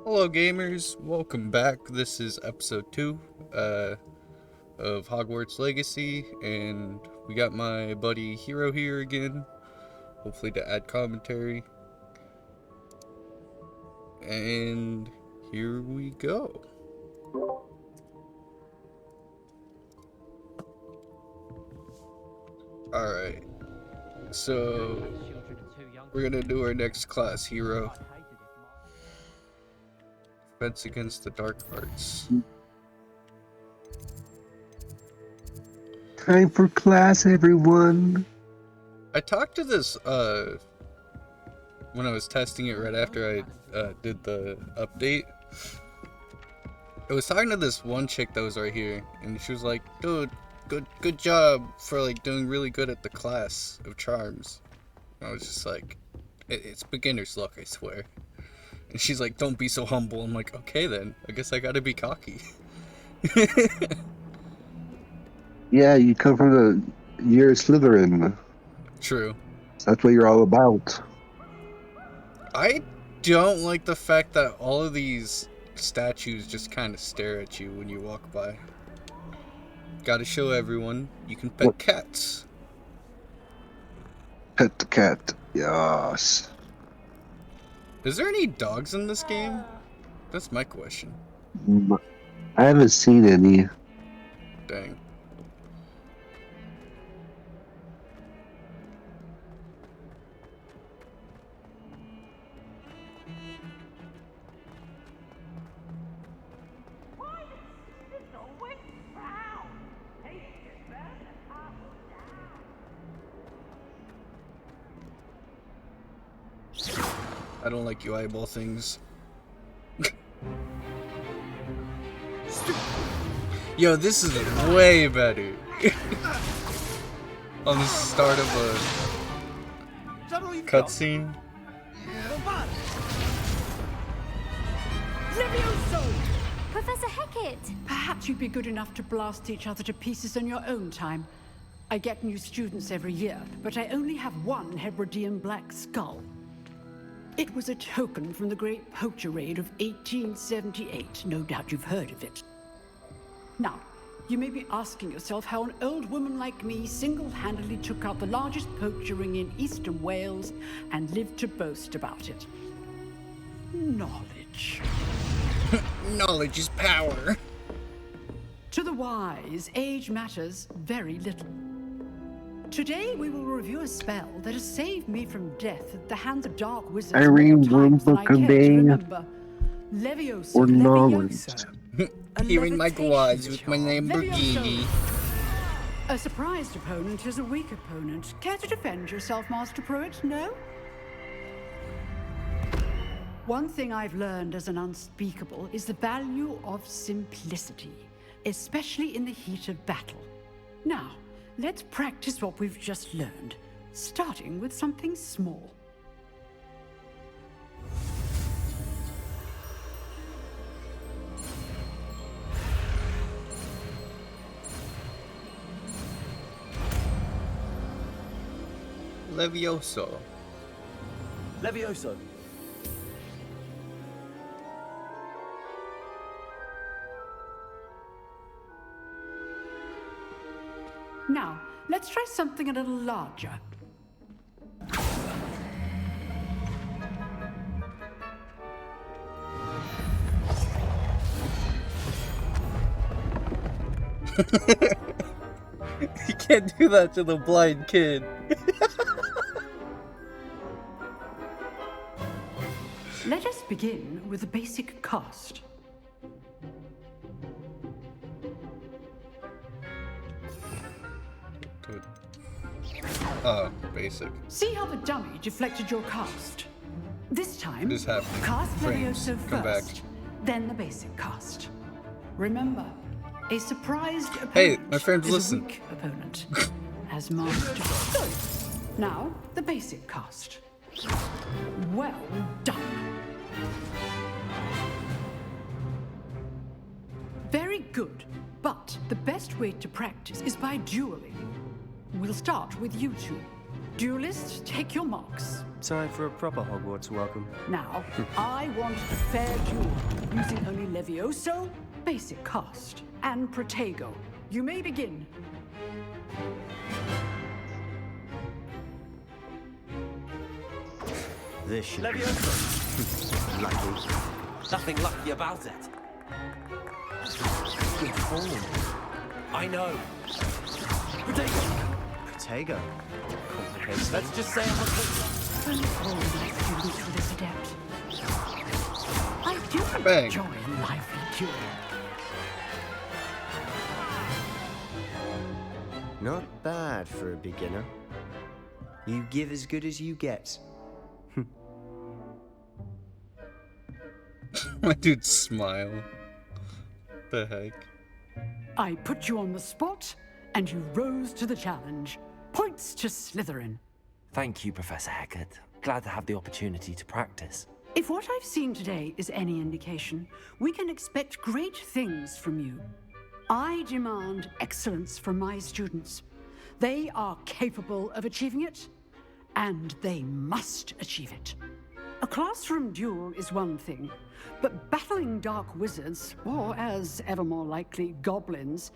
Hello, gamers. Welcome back. This is episode 2 of Hogwarts Legacy, and we got my buddy Hero here again, hopefully to add commentary. And here we go. Alright, so we're gonna do our next class, Hero. Defense against the dark arts. Time for class, everyone. I talked to this when I was testing it right after I did the update. I was talking to this one chick that was right here, and she was like, "Dude, good job for like doing really good at the class of charms." And I was just like, "It's beginner's luck, I swear." And she's like, "Don't be so humble." I'm like, "Okay then, I guess I gotta be cocky." Yeah, you come from the year Slytherin. True. So that's what you're all about. I don't like the fact that all of these statues just kind of stare at you when you walk by. Gotta show everyone you can pet cats. Pet the cat. Yes. Is there any dogs in this game? That's my question. I haven't seen any. Dang. I don't like you eyeball things. Yo, this is way better. On the start of a cutscene. Professor Hecat! Perhaps you'd be good enough to blast each other to pieces in your own time. I get new students every year, but I only have one Hebridean black skull. It was a token from the Great Poacher Raid of 1878. No doubt you've heard of it. Now, you may be asking yourself how an old woman like me single-handedly took out the largest poacher ring in eastern Wales and lived to boast about it. Knowledge. Knowledge is power. To the wise, age matters very little. Today we will review a spell that has saved me from death at the hands of dark wizards Irene more times than I care to Convey remember. Leviosa, or knowledge. Leviosa. A Hearing my levitation gloves with my charm. Lamborghini. Leviosa. A surprised opponent is a weak opponent. Care to defend yourself, Master Pruitt? No? One thing I've learned as an unspeakable is the value of simplicity, especially in the heat of battle. Now, let's practice what we've just learned, starting with something small. Levioso. Levioso. Now, let's try something a little larger. You can't do that to the blind kid. Let us begin with the basic cast. Oh, basic. See how the dummy deflected your cast? This time, What is happening? cast Frames, Levioso come back. first, then the basic cast. Remember, a surprised opponent Hey, my friends, is listen. a weak opponent. As master. Good. Now, the basic cast. Well done. Very good, but the best way to practice is by dueling. We'll start with you two. Duelists, take your marks. Time for a proper Hogwarts welcome. Now, I want a fair duel, using only Levioso, basic cast, and Protego. You may begin. This should Levioso. be lucky. Nothing lucky about it. Good form. I know. Protego. Protego. Complicated. Let's just say I'm a Don't hold my students for this adept. I do Bang. enjoy a lively duel. Not bad for a beginner. You give as good as you get. My dude smile. The heck? I put you on the spot, and you rose to the challenge. Points to Slytherin. Thank you, Professor Hecat. Glad to have the opportunity to practice. If what I've seen today is any indication, we can expect great things from you. I demand excellence from my students. They are capable of achieving it, and they must achieve it. A classroom duel is one thing, but battling dark wizards, or as ever more likely, goblins,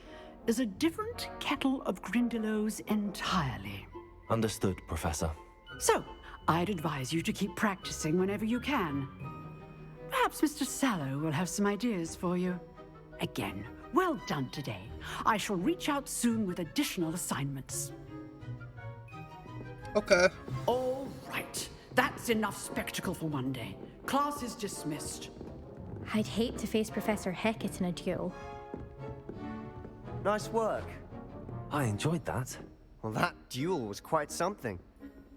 is a different kettle of Grindylows entirely. Understood, Professor. So, I'd advise you to keep practicing whenever you can. Perhaps Mr. Sallow will have some ideas for you. Again, well done today. I shall reach out soon with additional assignments. Okay. All right. That's enough spectacle for one day. Class is dismissed. I'd hate to face Professor Hecat in a duel. Nice work. I enjoyed that. Well, that duel was quite something.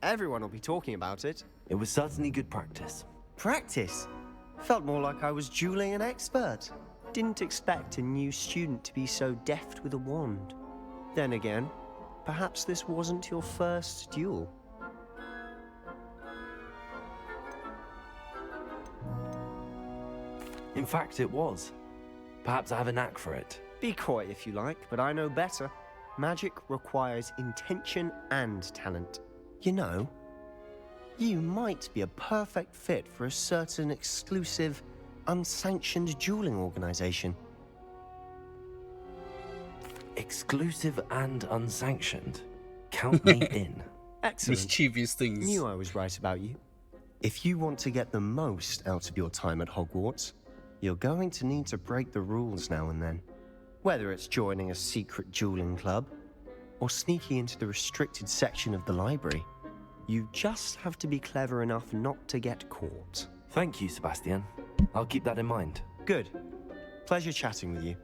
Everyone will be talking about it. It was certainly good practice. Practice? Felt more like I was dueling an expert. Didn't expect a new student to be so deft with a wand. Then again, perhaps this wasn't your first duel. In fact, it was. Perhaps I have a knack for it. Be coy if you like, but I know better. Magic requires intention and talent. You know, you might be a perfect fit for a certain exclusive, unsanctioned dueling organization. Exclusive and unsanctioned. Count me in. Excellent. Mischievous things. Knew I was right about you. If you want to get the most out of your time at Hogwarts, you're going to need to break the rules now and then. Whether it's joining a secret dueling club, or sneaking into the restricted section of the library, you just have to be clever enough not to get caught. Thank you, Sebastian. I'll keep that in mind. Good. Pleasure chatting with you.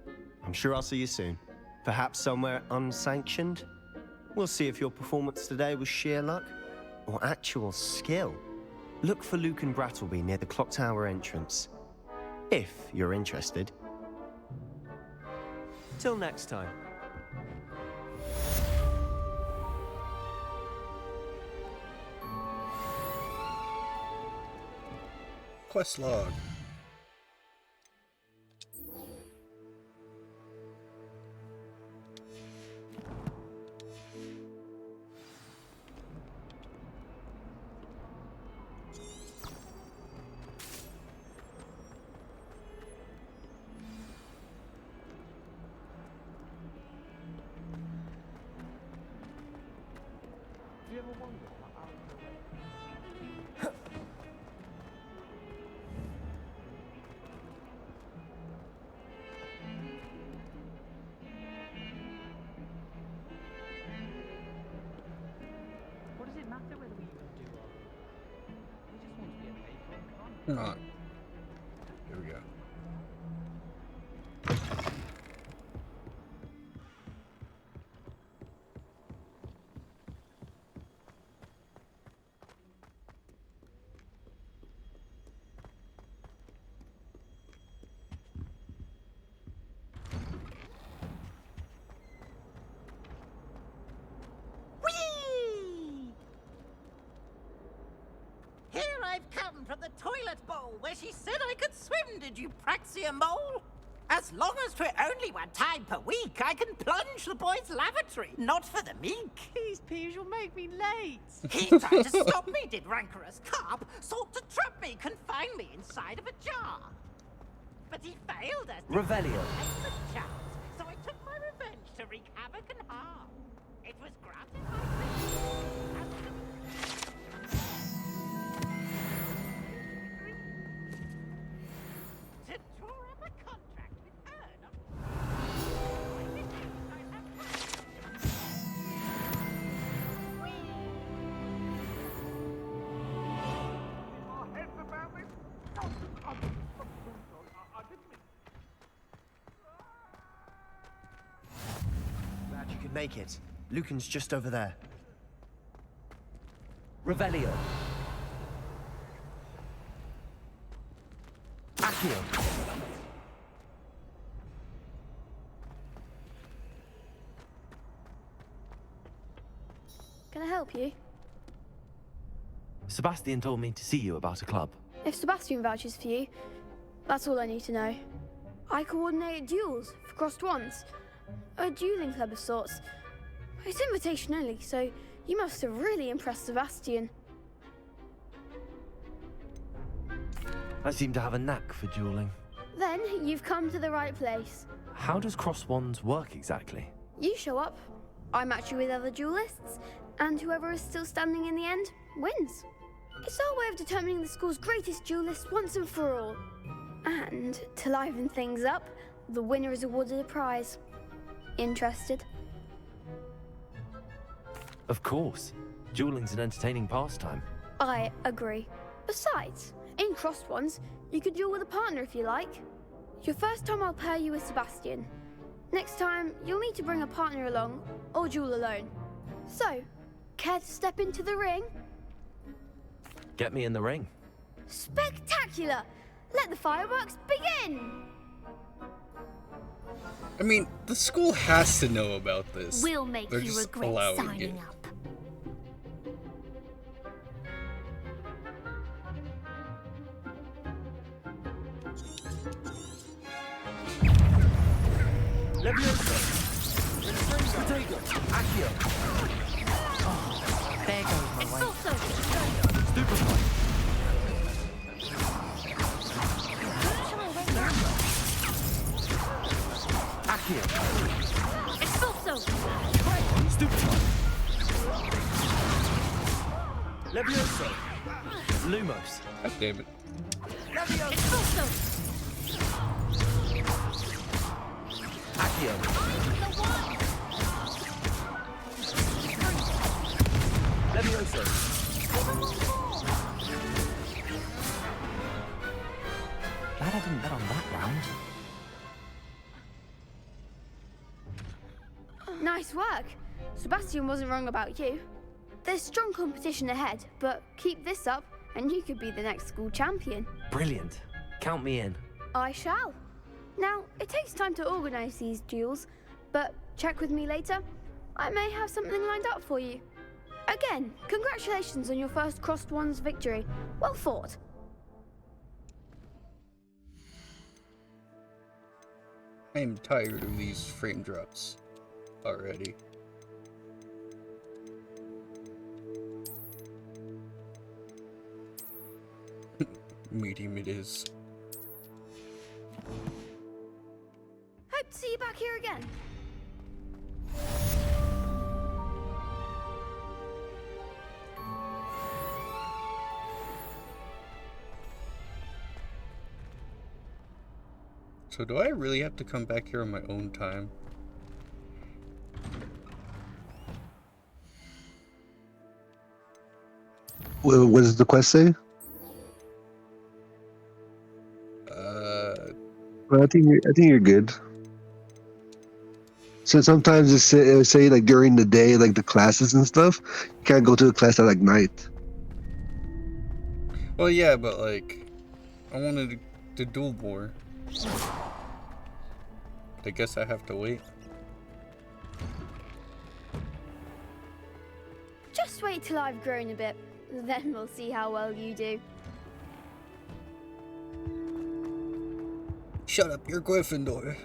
I'm sure I'll see you soon. Perhaps somewhere unsanctioned? We'll see if your performance today was sheer luck or actual skill. Look for Luke and Brattleby near the clock tower entrance. If you're interested. Till next time. Quest log. What does it matter whether we even do or we just want to get paid for it, can't Hang on. Here we go. Here I've come from the toilet bowl where she said I could swim, did you Praxia mole? As long as 'twere only one time per week, I can plunge the boy's lavatory, not for the meek. These peeves will make me late. He tried to stop me, did rancorous carp, sought to trap me, confine me inside of a jar. But he failed us. Revelio. Excellent chance, so I took my revenge to wreak havoc and harm. It was granted by to draw up a contract with Glad you could make it. Lucan's just over there. Revelio. Accio. Can I help you? Sebastian told me to see you about a club. If Sebastian vouches for you, that's all I need to know. I coordinate duels for crossed wands. A dueling club of sorts. It's invitation only, so you must have really impressed Sebastian. I seem to have a knack for dueling. Then you've come to the right place. How does cross wands work exactly? You show up, I match you with other duelists, and whoever is still standing in the end wins. It's our way of determining the school's greatest duelist once and for all. And to liven things up, the winner is awarded a prize. Interested? Of course. Dueling's an entertaining pastime. I agree. Besides, in crossed ones, you could duel with a partner if you like. Your first time I'll pair you with Sebastian. Next time, you'll need to bring a partner along, or duel alone. So, care to step into the ring? Get me in the ring. Spectacular! Let the fireworks begin! I mean, the school has to know about this. We'll make They're you just regret allowing signing it. up. Leviosa. Potato. Accio. There goes my way. Stupefy. Accio. Expulso! Stupefy. Leviosa. Lumos. God damn it. Expulso! Accio. Leviosa. Glad I didn't bet on that round. Nice work. Sebastian wasn't wrong about you. There's strong competition ahead, but keep this up and you could be the next school champion. Brilliant. Count me in. I shall. Now, it takes time to organise these duels, but check with me later. I may have something lined up for you. Again, congratulations on your first crossed wands victory. Well fought. I am tired of these frame drops already. Medium it is. Hope to see you back here again. So do I really have to come back here on my own time? What does the quest say? Well, I think you're good. So sometimes it say like during the day, like the classes and stuff, you can't go to the class at like night. Well, yeah, but like, I wanted to duel more. But I guess I have to wait. Just wait till I've grown a bit, then we'll see how well you do. Shut up, you're Gryffindor.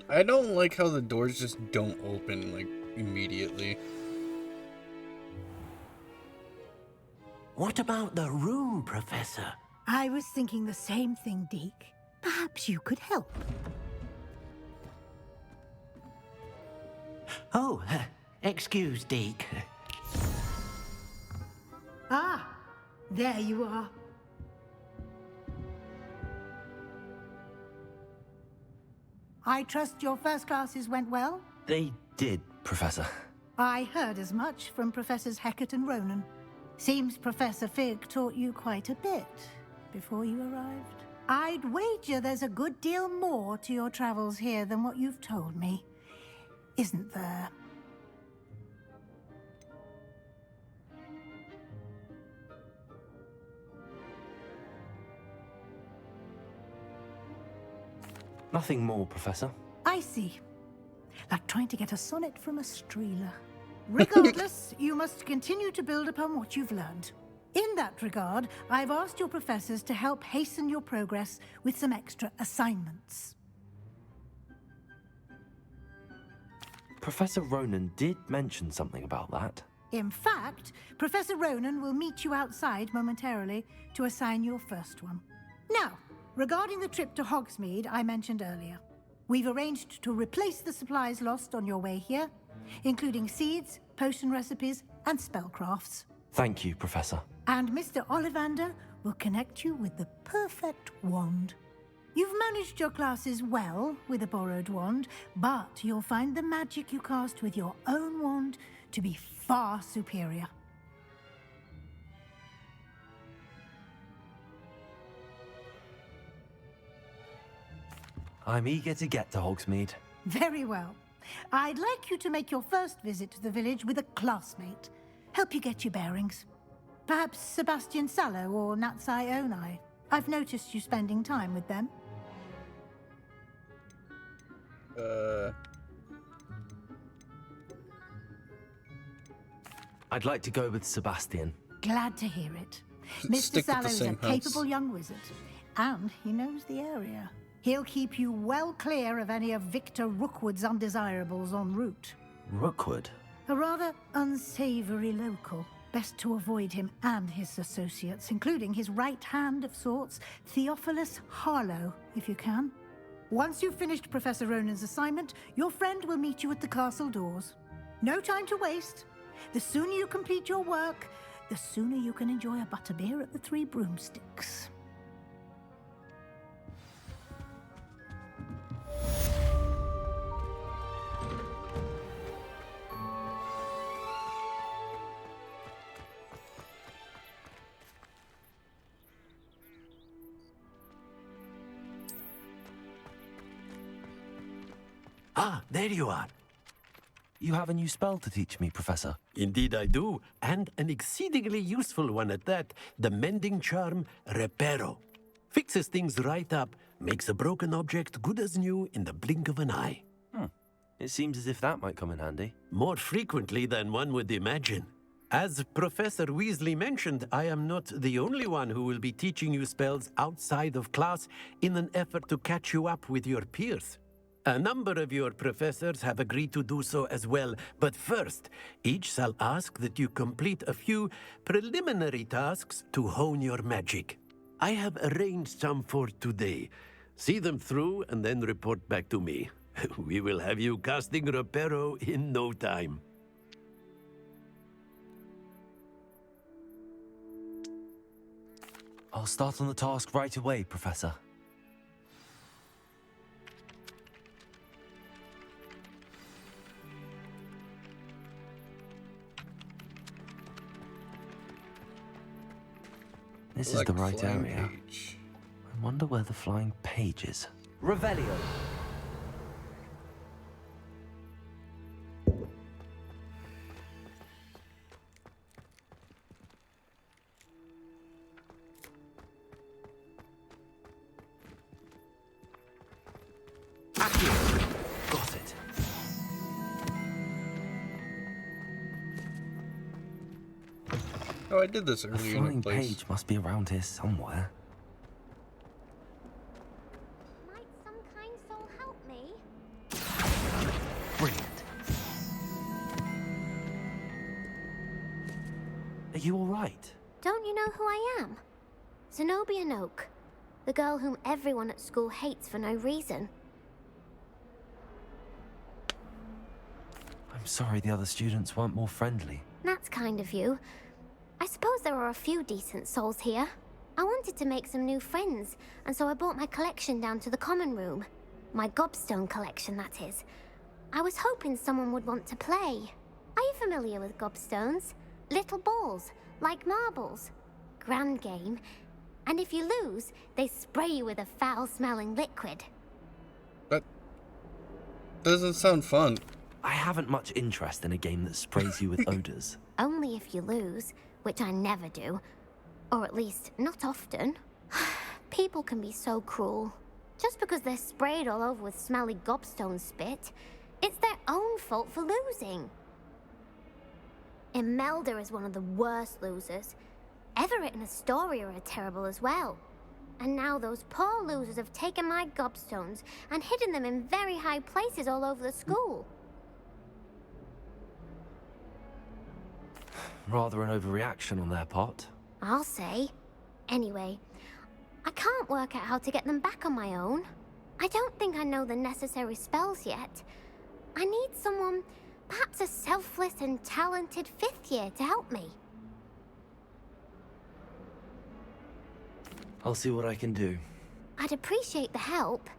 I don't like how the doors just don't open, like, immediately. What about the room, Professor? I was thinking the same thing, Deke. Perhaps you could help. Oh, excuse, Deke. Ah, there you are. I trust your first classes went well? They did, Professor. I heard as much from Professors Hecat and Ronan. Seems Professor Fig taught you quite a bit before you arrived. I'd wager there's a good deal more to your travels here than what you've told me. Isn't there? Nothing more, Professor. I see. Like trying to get a sonnet from a streeler. Regardless, you must continue to build upon what you've learned. In that regard, I've asked your professors to help hasten your progress with some extra assignments. Professor Ronan did mention something about that. In fact, Professor Ronan will meet you outside momentarily to assign your first one. Now, regarding the trip to Hogsmeade I mentioned earlier, we've arranged to replace the supplies lost on your way here, including seeds, potion recipes, and spellcrafts. Thank you, Professor. And Mr. Ollivander will connect you with the perfect wand. You've managed your classes well with a borrowed wand, but you'll find the magic you cast with your own wand to be far superior. I'm eager to get to Hogsmeade. Very well. I'd like you to make your first visit to the village with a classmate. Help you get your bearings. Perhaps Sebastian Sallow or Natsai Onai. I've noticed you spending time with them. I'd like to go with Sebastian. Glad to hear it. Stick Mr. with Sallow the is a same capable house. young wizard, and he knows the area. He'll keep you well clear of any of Victor Rookwood's undesirables en route. Rookwood? A rather unsavory local. Best to avoid him and his associates, including his right hand of sorts, Theophilus Harlow, if you can. Once you've finished Professor Ronan's assignment, your friend will meet you at the castle doors. No time to waste. The sooner you complete your work, the sooner you can enjoy a butterbeer at the Three Broomsticks. Ah, there you are. You have a new spell to teach me, Professor. Indeed I do, and an exceedingly useful one at that. The mending charm, Reparo. Fixes things right up, makes a broken object good as new in the blink of an eye. It seems as if that might come in handy. More frequently than one would imagine. As Professor Weasley mentioned, I am not the only one who will be teaching you spells outside of class in an effort to catch you up with your peers. A number of your professors have agreed to do so as well, but first, each shall ask that you complete a few preliminary tasks to hone your magic. I have arranged some for today. See them through and then report back to me. We will have you casting Reparo in no time. I'll start on the task right away, Professor. This is the right flying area. page. I wonder where the flying page is. Revelio. Got it. Oh, I did this The earlier in flying a place. page must be around here somewhere. Might some kind soul help me? Brilliant. Are you all right? Don't you know who I am? Zenobia Noak, the girl whom everyone at school hates for no reason. I'm sorry the other students weren't more friendly. That's kind of you. I suppose there are a few decent souls here. I wanted to make some new friends, and so I brought my collection down to the common room. My gobstone collection, that is. I was hoping someone would want to play. Are you familiar with gobstones? Little balls, like marbles. Grand game. And if you lose, they spray you with a foul-smelling liquid. That doesn't sound fun. I haven't much interest in a game that sprays you with odors. Only if you lose, which I never do. Or at least, not often. People can be so cruel. Just because they're sprayed all over with smelly gobstone spit, it's their own fault for losing. Imelda is one of the worst losers. Everett and Astoria are terrible as well. And now those poor losers have taken my gobstones and hidden them in very high places all over the school. Rather an overreaction on their part. I'll say. Anyway, I can't work out how to get them back on my own. I don't think I know the necessary spells yet. I need someone, perhaps a selfless and talented 5th year to help me. I'll see what I can do. I'd appreciate the help.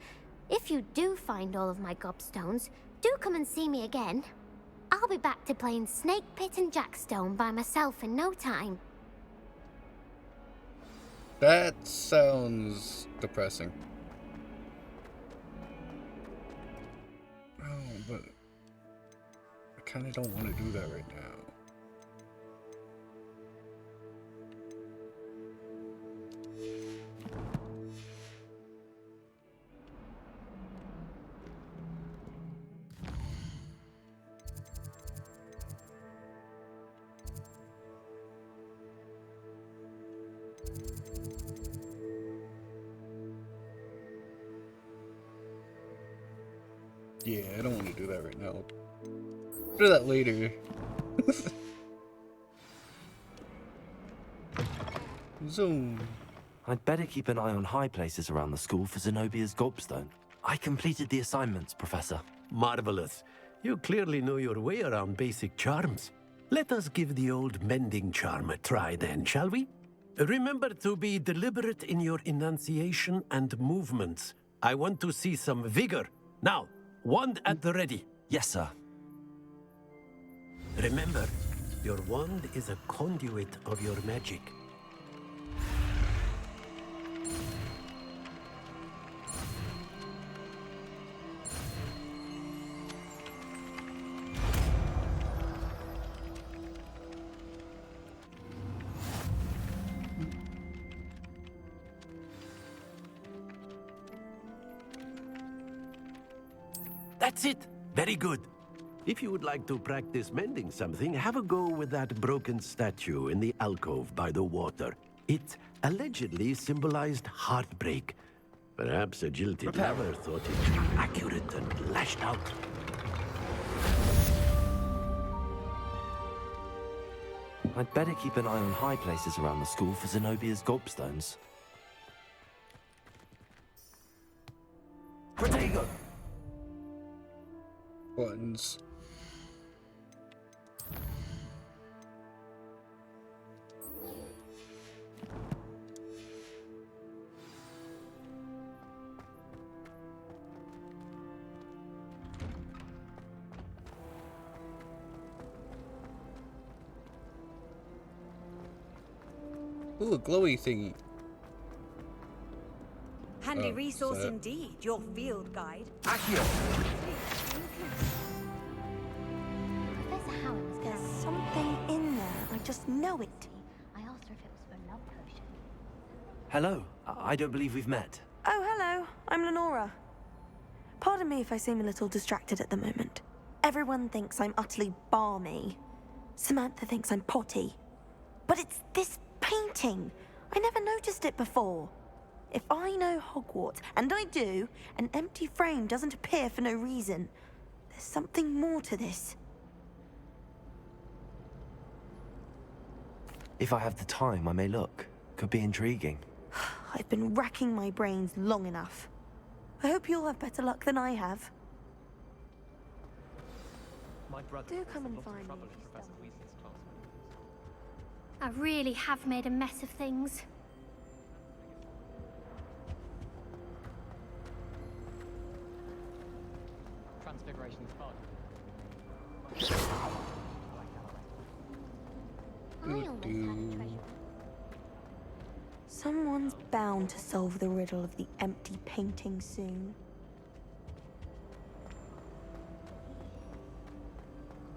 If you do find all of my gobstones, do come and see me again. I'll be back to playing Snake Pit and Jackstone by myself in no time. That sounds depressing. Oh, but I kind of don't want to do that right now. Yeah, I don't want to do that right now. Do that later. Zoom. I'd better keep an eye on high places around the school for Zenobia's gobstone. I completed the assignments, Professor. Marvelous. You clearly know your way around basic charms. Let us give the old mending charm a try then, shall we? Remember to be deliberate in your enunciation and movements. I want to see some vigor. Now, wand at the ready. Yes, sir. Remember, your wand is a conduit of your magic. That's it. Very good. If you would like to practice mending something, have a go with that broken statue in the alcove by the water. It allegedly symbolized heartbreak. Perhaps a jilted lover thought it accurate and lashed out. I'd better keep an eye on high places around the school for Zenobia's gobstones. Protego! Buttons. Ooh, a glowy thingy. Handy Oh, resource so- indeed, your field guide. Professor Howard's There's something in there, I just know it. I asked her if it was for a love potion. Hello. I don't believe we've met. Oh, hello, I'm Lenora. Pardon me if I seem a little distracted at the moment. Everyone thinks I'm utterly balmy. Samantha thinks I'm potty. But it's this painting. I never noticed it before. If I know Hogwarts, and I do, an empty frame doesn't appear for no reason. There's something more to this. If I have the time, I may look. Could be intriguing. I've been racking my brains long enough. I hope you'll have better luck than I have. My brother Do was come a and lot of find trouble me in if you Professor stumble. Weasley's class when he was I really have made a mess of things. Transfiguration's fun. I always had a treasure. Someone's bound to solve the riddle of the empty painting soon.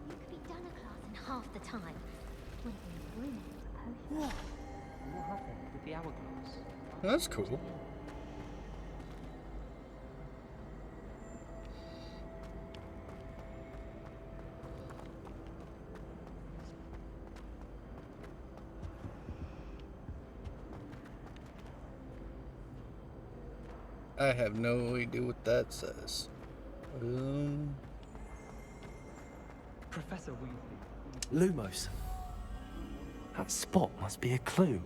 You could be done a class in half the time. Would have been brilliant for a potion. What happened with the hourglass? That's cool. I have no idea what that says. Professor Weasley. Lumos. That spot must be a clue.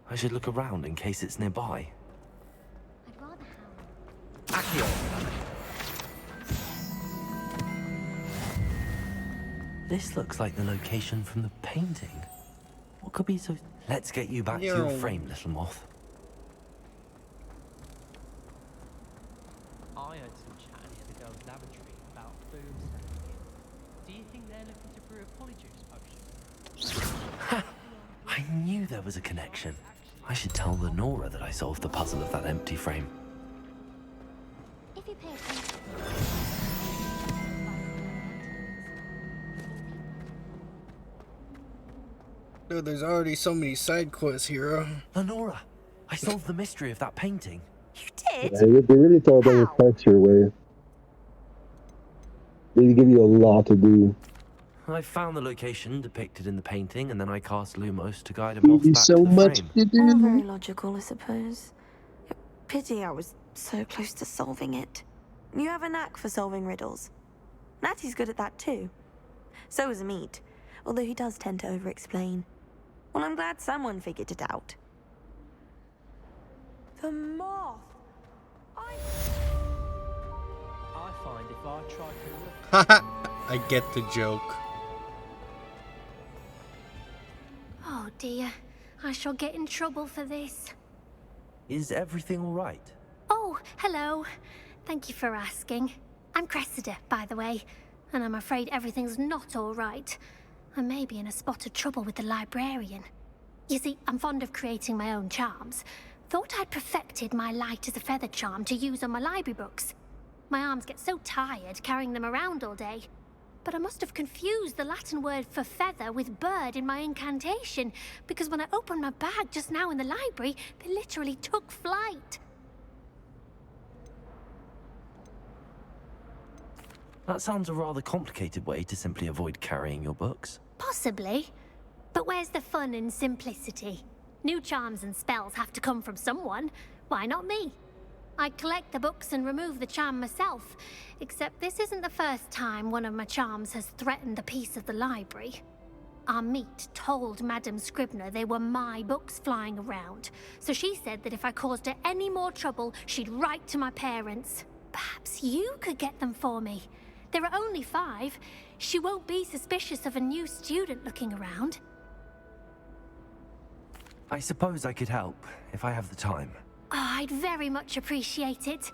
I should look around in case it's nearby. I'd rather Howard. This looks like the location from the painting. What could be so... Let's get you back to your frame, little moth. I heard some chat near the girls' lavatory about boom stepping in. Do you think they're looking to brew a polyjuice potion? I knew there was a connection. I should tell Lenora that I solved the puzzle of that empty frame. If you pay attention. Dude, there's already so many side quests, hero. Lenora, I solved the mystery of that painting. You did? Yeah, they really thought that was parts your way. They give you a lot to do. I found the location depicted in the painting, and then I cast Lumos to guide a Give moth you back so to the much frame. to All do. very logical, I suppose. Pity I was so close to solving it. You have a knack for solving riddles. Natty's good at that too. So is Amit, although he does tend to over-explain. Well, I'm glad someone figured it out. The moth! I find if I try to look... Haha, I get the joke. Oh dear, I shall get in trouble for this. Is everything all right? Oh, hello. Thank you for asking. I'm Cressida, by the way, and I'm afraid everything's not all right. I may be in a spot of trouble with the librarian. You see, I'm fond of creating my own charms. Thought I'd perfected my light as a feather charm to use on my library books. My arms get so tired carrying them around all day. But I must have confused the Latin word for feather with bird in my incantation, because when I opened my bag just now in the library, they literally took flight. That sounds a rather complicated way to simply avoid carrying your books. Possibly. But where's the fun in simplicity? New charms and spells have to come from someone. Why not me? I collect the books and remove the charm myself, except this isn't the first time one of my charms has threatened the peace of the library. Amit told Madame Scribner they were my books flying around, so she said that if I caused her any more trouble, she'd write to my parents. Perhaps you could get them for me. There are only 5. She won't be suspicious of a new student looking around. I suppose I could help, if I have the time. Oh, I'd very much appreciate it.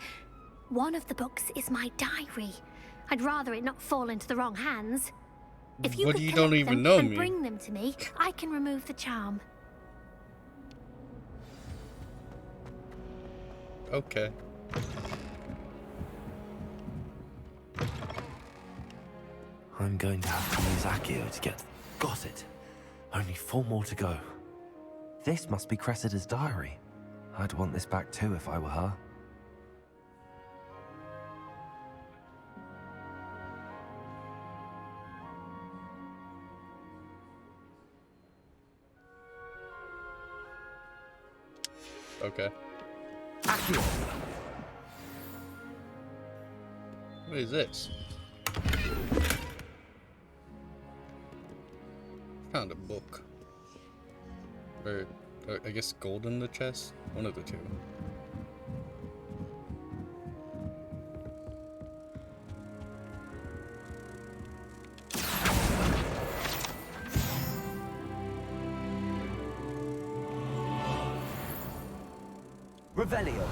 One of the books is my diary. I'd rather it not fall into the wrong hands. If you What, could you collect don't even them know and me? bring them to me, I can remove the charm. Okay. I'm going to have to use Accio to get... Got it. Only 4 more to go. This must be Cressida's diary. I'd want this back too if I were her. Okay. Accio! What is this? Found a book. Or I guess gold in the chest? One of the two. Revelio.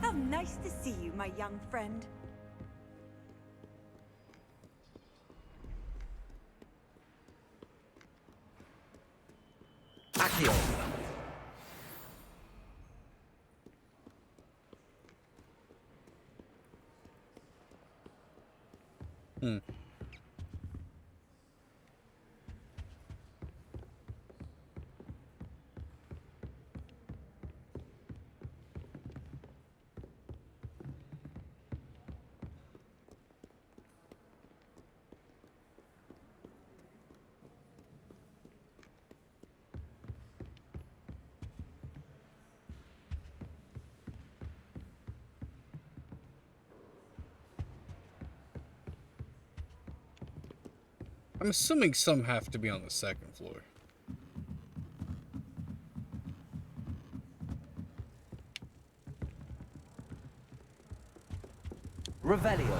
How nice to see you, my young friend. Accio. I'm assuming some have to be on the second floor. Revelio.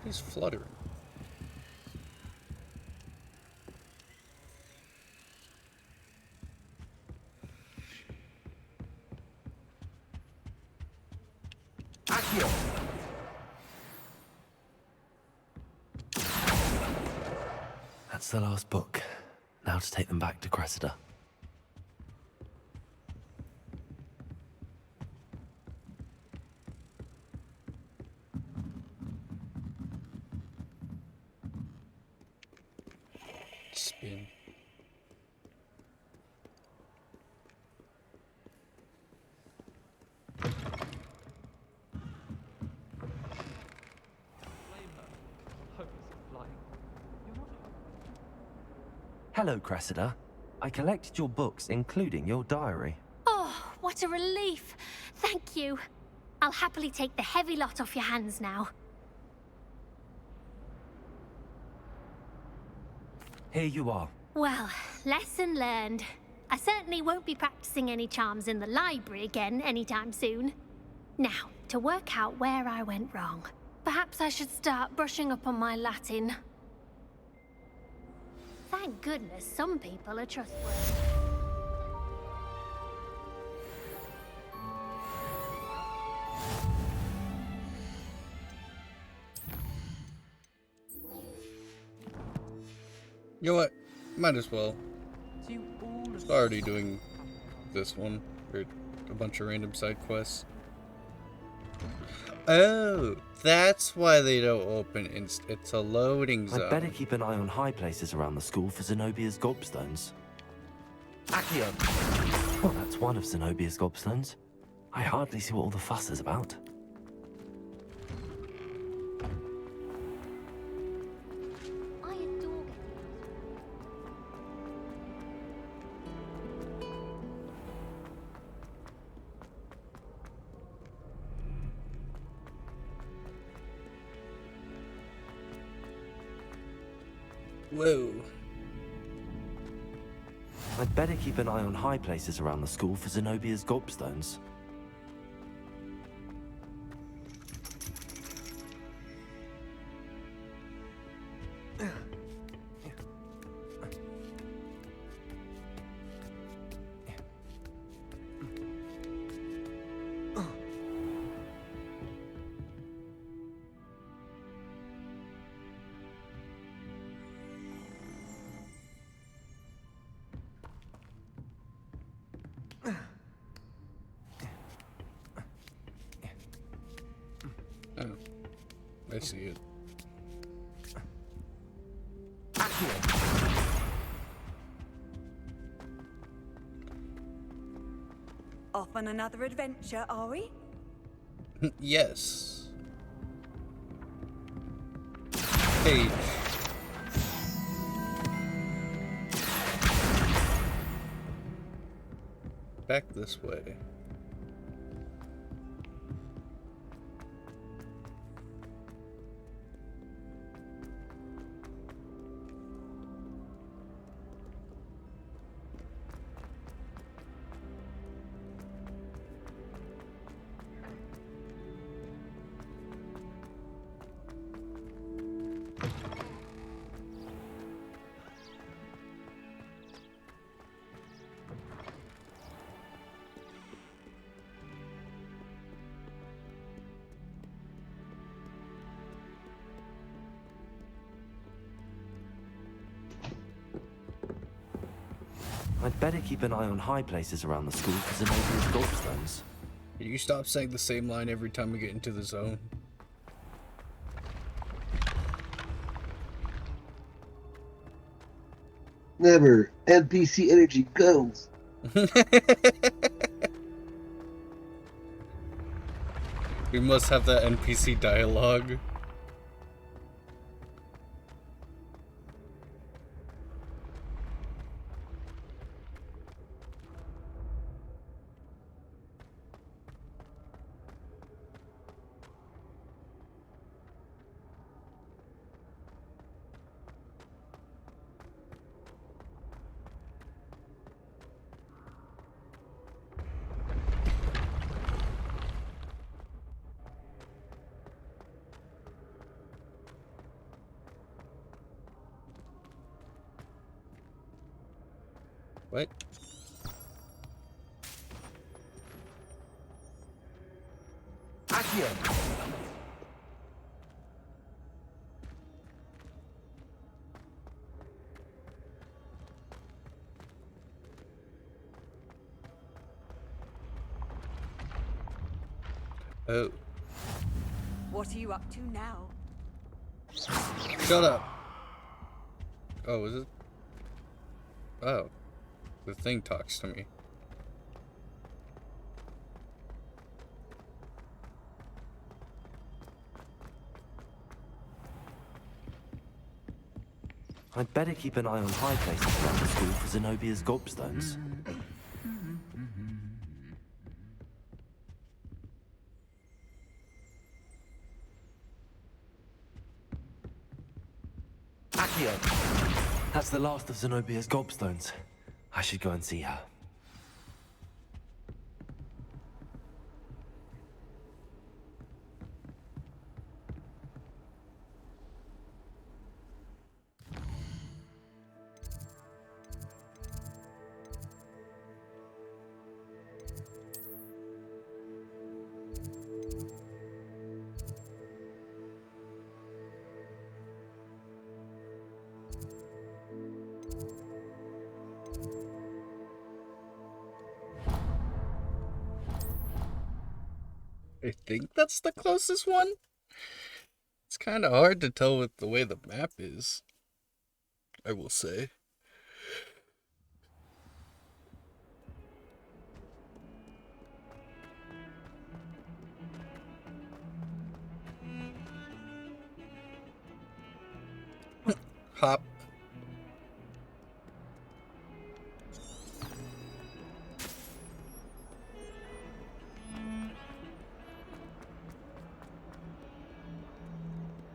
He's fluttering. Accio. That's the last book. Now to take them back to Cressida. Spin. Hello, Cressida. I collected your books, including your diary. Oh, what a relief. Thank you. I'll happily take the heavy lot off your hands now. Here you are. Well, lesson learned. I certainly won't be practicing any charms in the library again anytime soon. Now, to work out where I went wrong. Perhaps I should start brushing up on my Latin. Thank goodness some people are trustworthy. You know what? Might as well. It's already doing this one. Or a bunch of random side quests. Oh, that's why they don't open. It's a loading zone. I'd better keep an eye on high places around the school for Zenobia's gobstones. Accio! Well, that's one of Zenobia's gobstones. I hardly see what all the fuss is about. I adore Whoa. I'd better keep an eye on high places around the school for Zenobia's gobstones. see it. Off on another adventure, are we? Yes. Page. Back this way. I'd better keep an eye on high places around the school for Zenobia's gobstones. You stop saying the same line every time we get into the zone. Never. NPC energy goes. We must have that NPC dialogue. What? Accio! Oh. What are you up to now? Shut up. Oh, is it? Oh. The thing talks to me. I'd better keep an eye on high places around the school for Zenobia's gobstones. Accio! That's the last of Zenobia's gobstones. I should go and see her. I think that's the closest one. It's kind of hard to tell with the way the map is, I will say. Hop.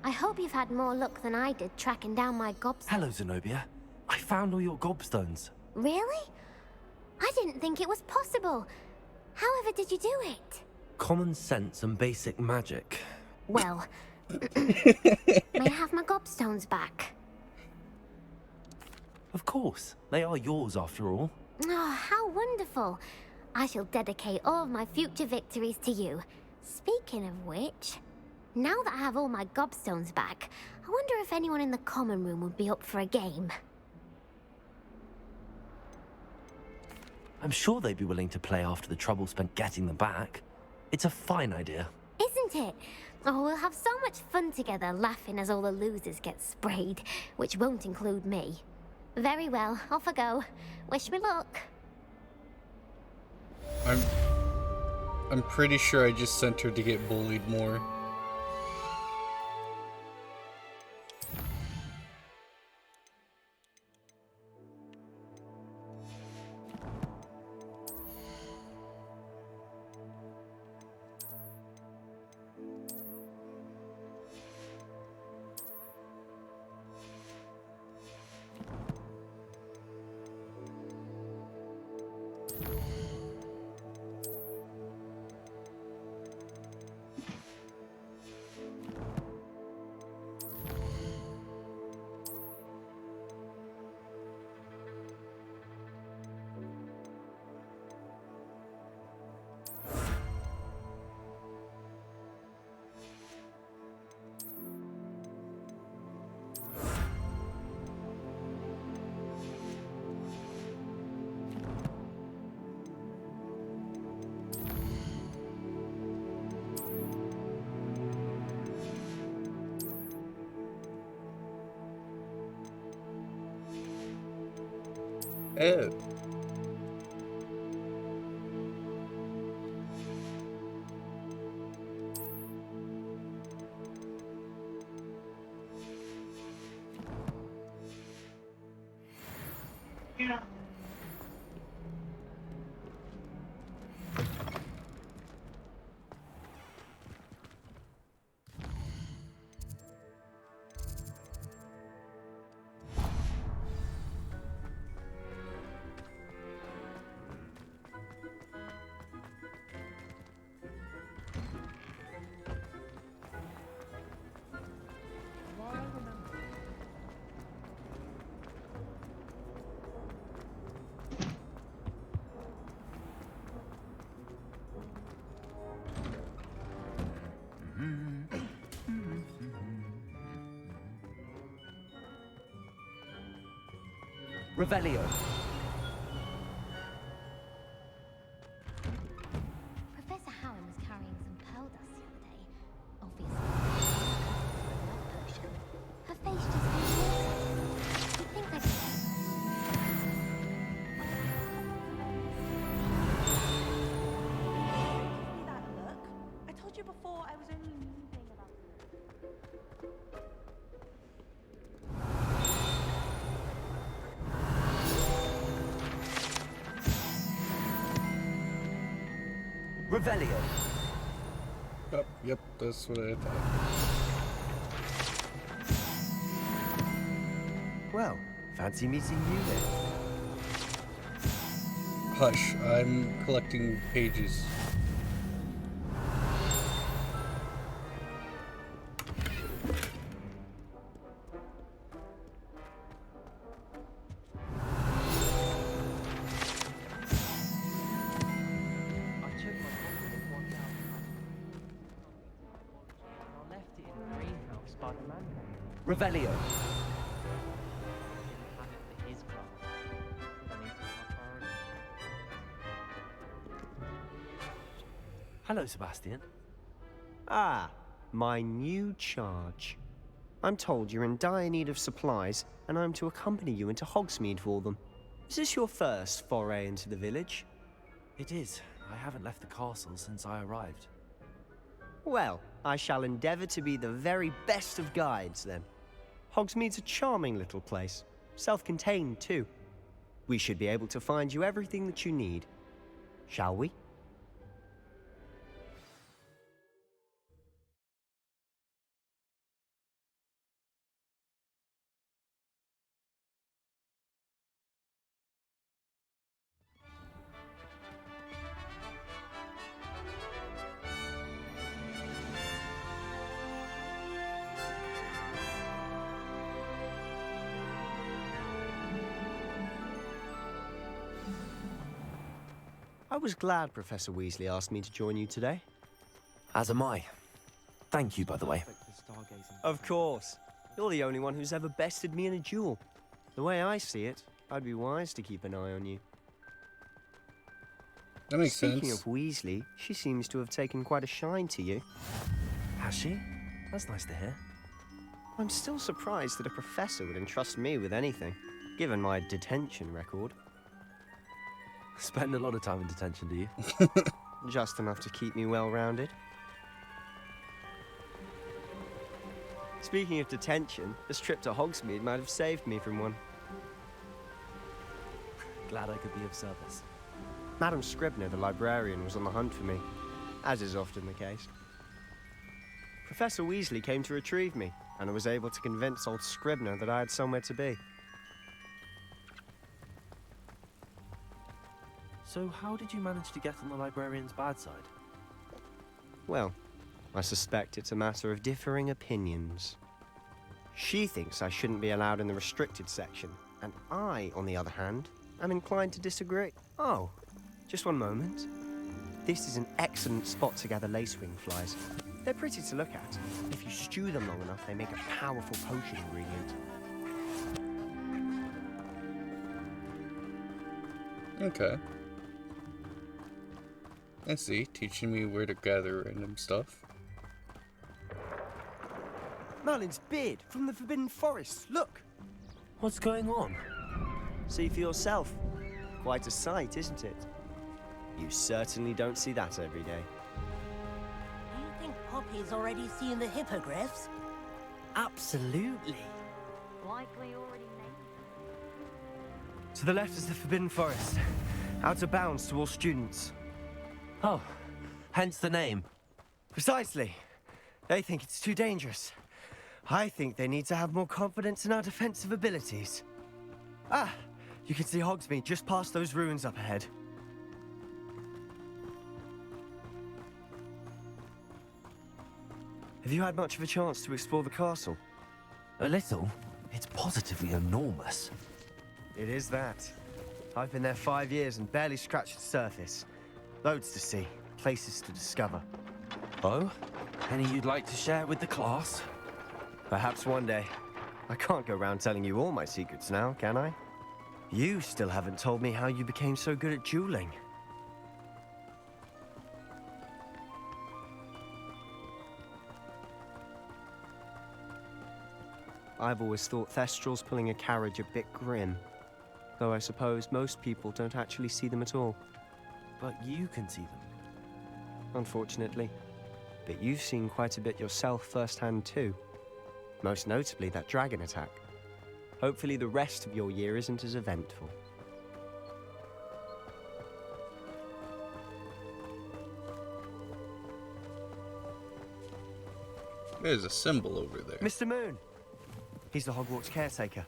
I hope you've had more luck than I did tracking down my gobstones. Hello, Zenobia. I found all your gobstones. Really? I didn't think it was possible. However did you do it? Common sense and basic magic. Well, may I have my gobstones back? Of course. They are yours after all. Oh, how wonderful. I shall dedicate all of my future victories to you. Speaking of which, now that I have all my gobstones back, I wonder if anyone in the common room would be up for a game. I'm sure they'd be willing to play after the trouble spent getting them back. It's a fine idea. Isn't isn't it? Oh, we'll have so much fun together, laughing as all the losers get sprayed, which won't include me. Very well, off I go. Wish me luck. I'm pretty sure I just sent her to get bullied more. Ed. Yeah. Revelio. Professor Howard was carrying some pearl dust the other day. Obviously, love potion. Her face just feels. You think I could... Give me that look. I told you before I was only moving about. Revelio. Yep, that's what I thought. Well, fancy meeting you then. Hush, I'm collecting pages. Revelio. Hello, Sebastian. Ah, my new charge. I'm told you're in dire need of supplies, and I'm to accompany you into Hogsmeade for them. Is this your first foray into the village? It is. I haven't left the castle since I arrived. Well, I shall endeavor to be the very best of guides, then. Hogsmeade's a charming little place. Self-contained, too. We should be able to find you everything that you need. Shall we? I was glad Professor Weasley asked me to join you today. As am I. Thank you, by the way. Of course. You're the only one who's ever bested me in a duel. The way I see it, I'd be wise to keep an eye on you. That makes Speaking sense. of Weasley, she seems to have taken quite a shine to you. Has she? That's nice to hear. I'm still surprised that a professor would entrust me with anything, given my detention record. Spend a lot of time in detention, do you? Just enough to keep me well-rounded. Speaking of detention, this trip to Hogsmeade might have saved me from one. Glad I could be of service. Madam Scribner, the librarian, was on the hunt for me, as is often the case. Professor Weasley came to retrieve me, and I was able to convince old Scribner that I had somewhere to be. So how did you manage to get on the librarian's bad side? Well, I suspect it's a matter of differing opinions. She thinks I shouldn't be allowed in the restricted section, and I, on the other hand, am inclined to disagree. Oh, just one moment. This is an excellent spot to gather lacewing flies. They're pretty to look at. If you stew them long enough, they make a powerful potion ingredient. Okay. I see. Teaching me where to gather random stuff. Merlin's beard from the Forbidden Forest. Look! What's going on? See for yourself. Quite a sight, isn't it? You certainly don't see that every day. Do you think Poppy's already seen the hippogriffs? Absolutely. Likely already named. To the left is the Forbidden Forest. Out of bounds to all students. Oh, hence the name. Precisely. They think it's too dangerous. I think they need to have more confidence in our defensive abilities. Ah, you can see Hogsmeade just past those ruins up ahead. Have you had much of a chance to explore the castle? A little. It's positively enormous. It is that. I've been there 5 years and barely scratched the surface. Loads to see, places to discover. Oh? Any you'd like to share with the class? Perhaps one day. I can't go around telling you all my secrets now, can I? You still haven't told me how you became so good at dueling. I've always thought Thestrals pulling a carriage a bit grim. Though I suppose most people don't actually see them at all. But you can see them. Unfortunately. But you've seen quite a bit yourself firsthand too. Most notably that dragon attack. Hopefully the rest of your year isn't as eventful. There's a symbol over there. Mr. Moon! He's the Hogwarts caretaker.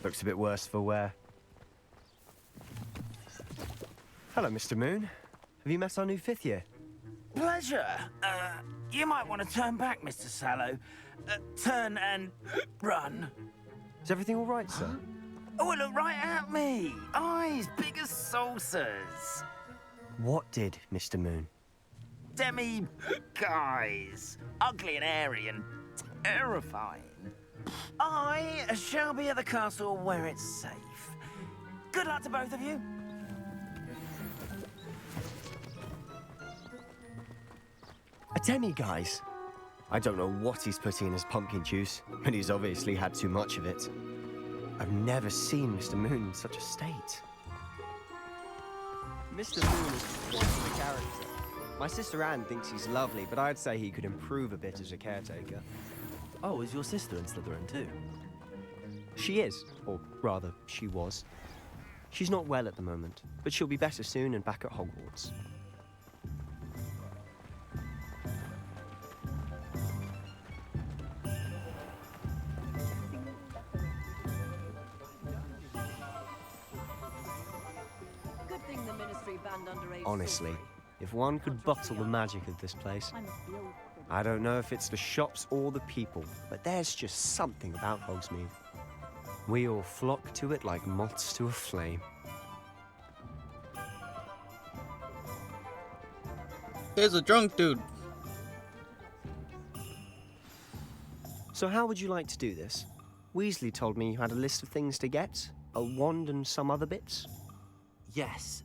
Looks a bit worse for wear. Hello, Mr. Moon. Have you met our new 5th year? Pleasure. You might want to turn back, Mr. Sallow. Turn and run. Is everything all right, sir? Oh, look right at me. Eyes big as saucers. What did, Mr. Moon? Demi-guys. Ugly and airy and terrifying. I shall be at the castle where it's safe. Good luck to both of you. A demi-guise? I don't know what he's putting in his pumpkin juice, but he's obviously had too much of it. I've never seen Mr. Moon in such a state. Mr. Moon is quite a character. My sister Anne thinks he's lovely, but I'd say he could improve a bit as a caretaker. Oh, is your sister in Slytherin too? She is, or rather, she was. She's not well at the moment, but she'll be better soon and back at Hogwarts. Good thing the Ministry banned underage. Honestly, if one could bottle the magic of this place. I don't know if it's the shops or the people, but there's just something about Hogsmeade. We all flock to it like moths to a flame. There's a drunk dude. So how would you like to do this? Weasley told me you had a list of things to get, a wand and some other bits. Yes.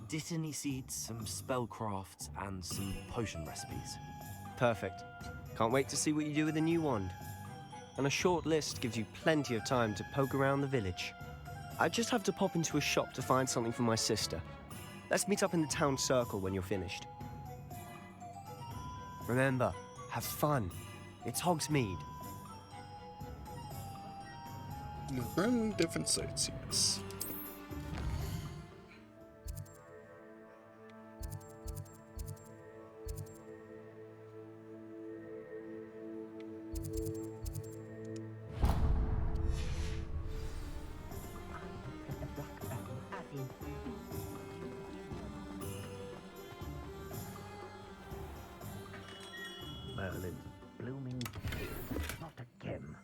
Dittany seeds, some spellcrafts, and some potion recipes. Perfect. Can't wait to see what you do with the new wand. And a short list gives you plenty of time to poke around the village. I just have to pop into a shop to find something for my sister. Let's meet up in the town circle when you're finished. Remember, have fun. It's Hogsmeade. From different sites, yes. Merlin's blooming field, not a gem.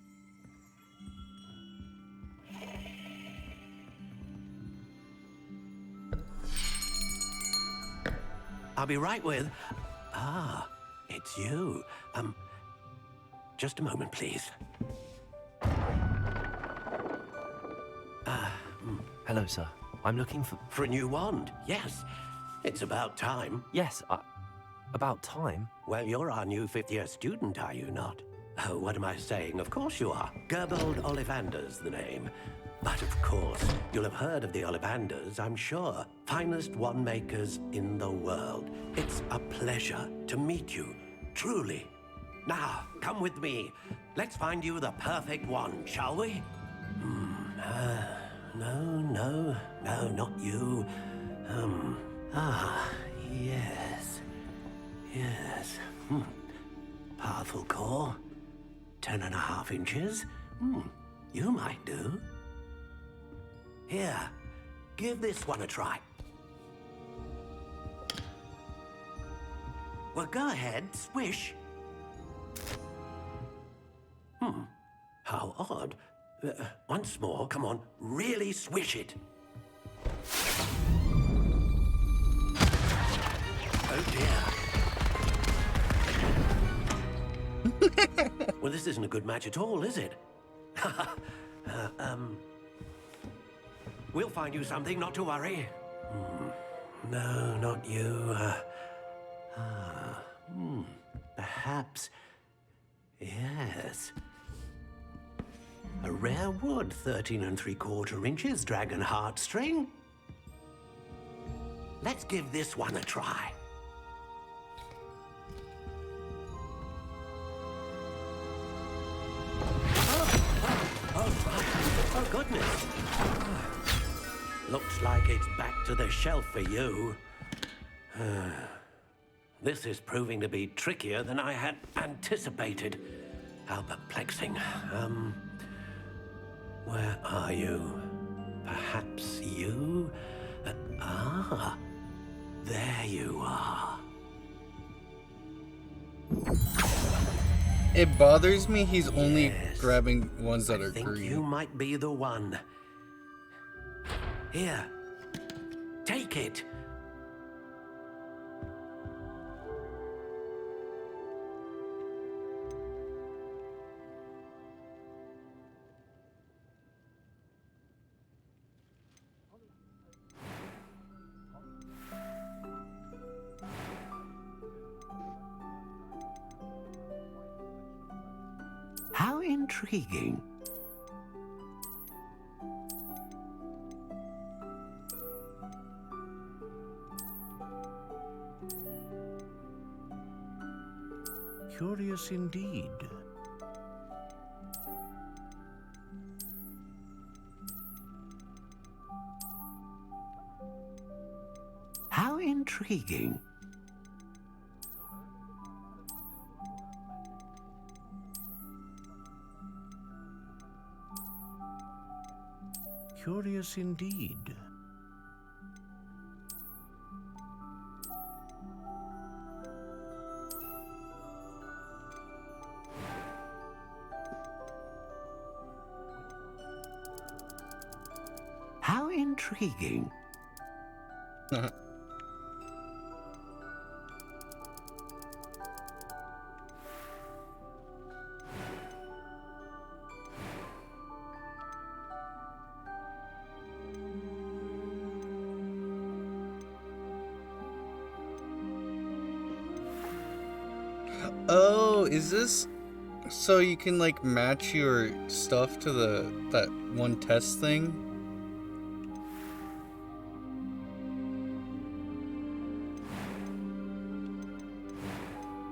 I'll be right with... Ah, it's you. Just a moment, please. Hello, sir. I'm looking for... For a new wand, yes. It's about time. Yes, about time? Well, you're our new fifth-year student, are you not? Oh, what am I saying? Of course you are. Gerbold Ollivander's the name. But of course, you'll have heard of the Ollivanders, I'm sure. Finest wand makers in the world. It's a pleasure to meet you, truly. Now, come with me. Let's find you the perfect wand, shall we? No, not you. Yes. Yes. Powerful core. 10.5 inches. You might do. Here, give this one a try. Well, go ahead, swish. How odd. Once more, come on, really swish it. Oh dear. Well, this isn't a good match at all, is it? We'll find you something, not to worry. No, not you. Perhaps. Yes. A rare wood, 13 3/4 inches, dragon heartstring. Let's give this one a try. Oh, goodness. Looks like it's back to the shelf for you. This is proving to be trickier than I had anticipated. How perplexing. Where are you? Perhaps you? There you are. It bothers me he's only grabbing ones that are I think green. you might be the one. Here, take it. How intriguing. Curious indeed. How intriguing. Curious indeed. How intriguing. Oh, is this so you can like match your stuff to that one test thing?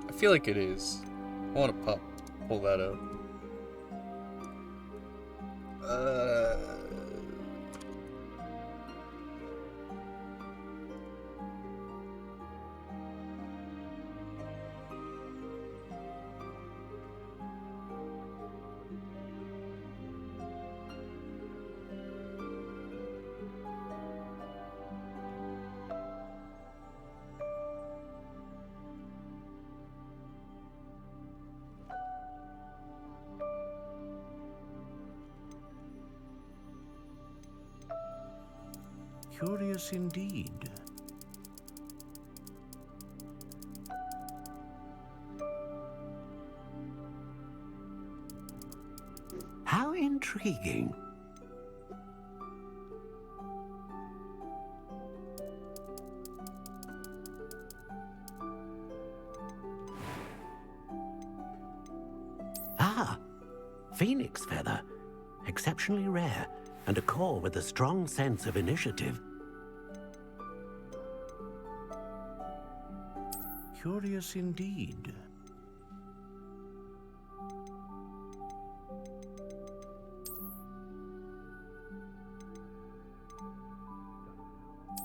I feel like it is. I want to pull that up. Curious indeed. How intriguing. Ah, phoenix feather. Exceptionally rare, and a core with a strong sense of initiative. Curious indeed.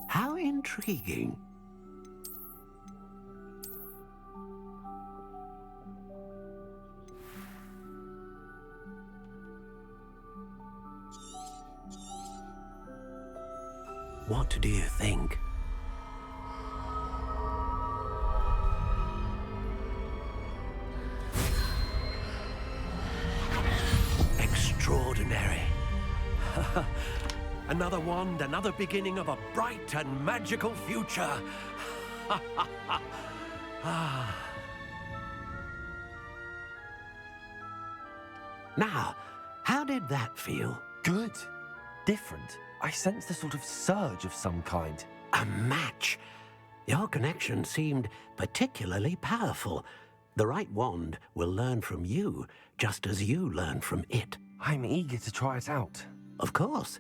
How intriguing. What do you think? Extraordinary. Another wand, another beginning of a bright and magical future. Now, how did that feel? Good. Different. I sensed a sort of surge of some kind. A match. Your connection seemed particularly powerful. The right wand will learn from you, just as you learn from it. I'm eager to try it out. Of course.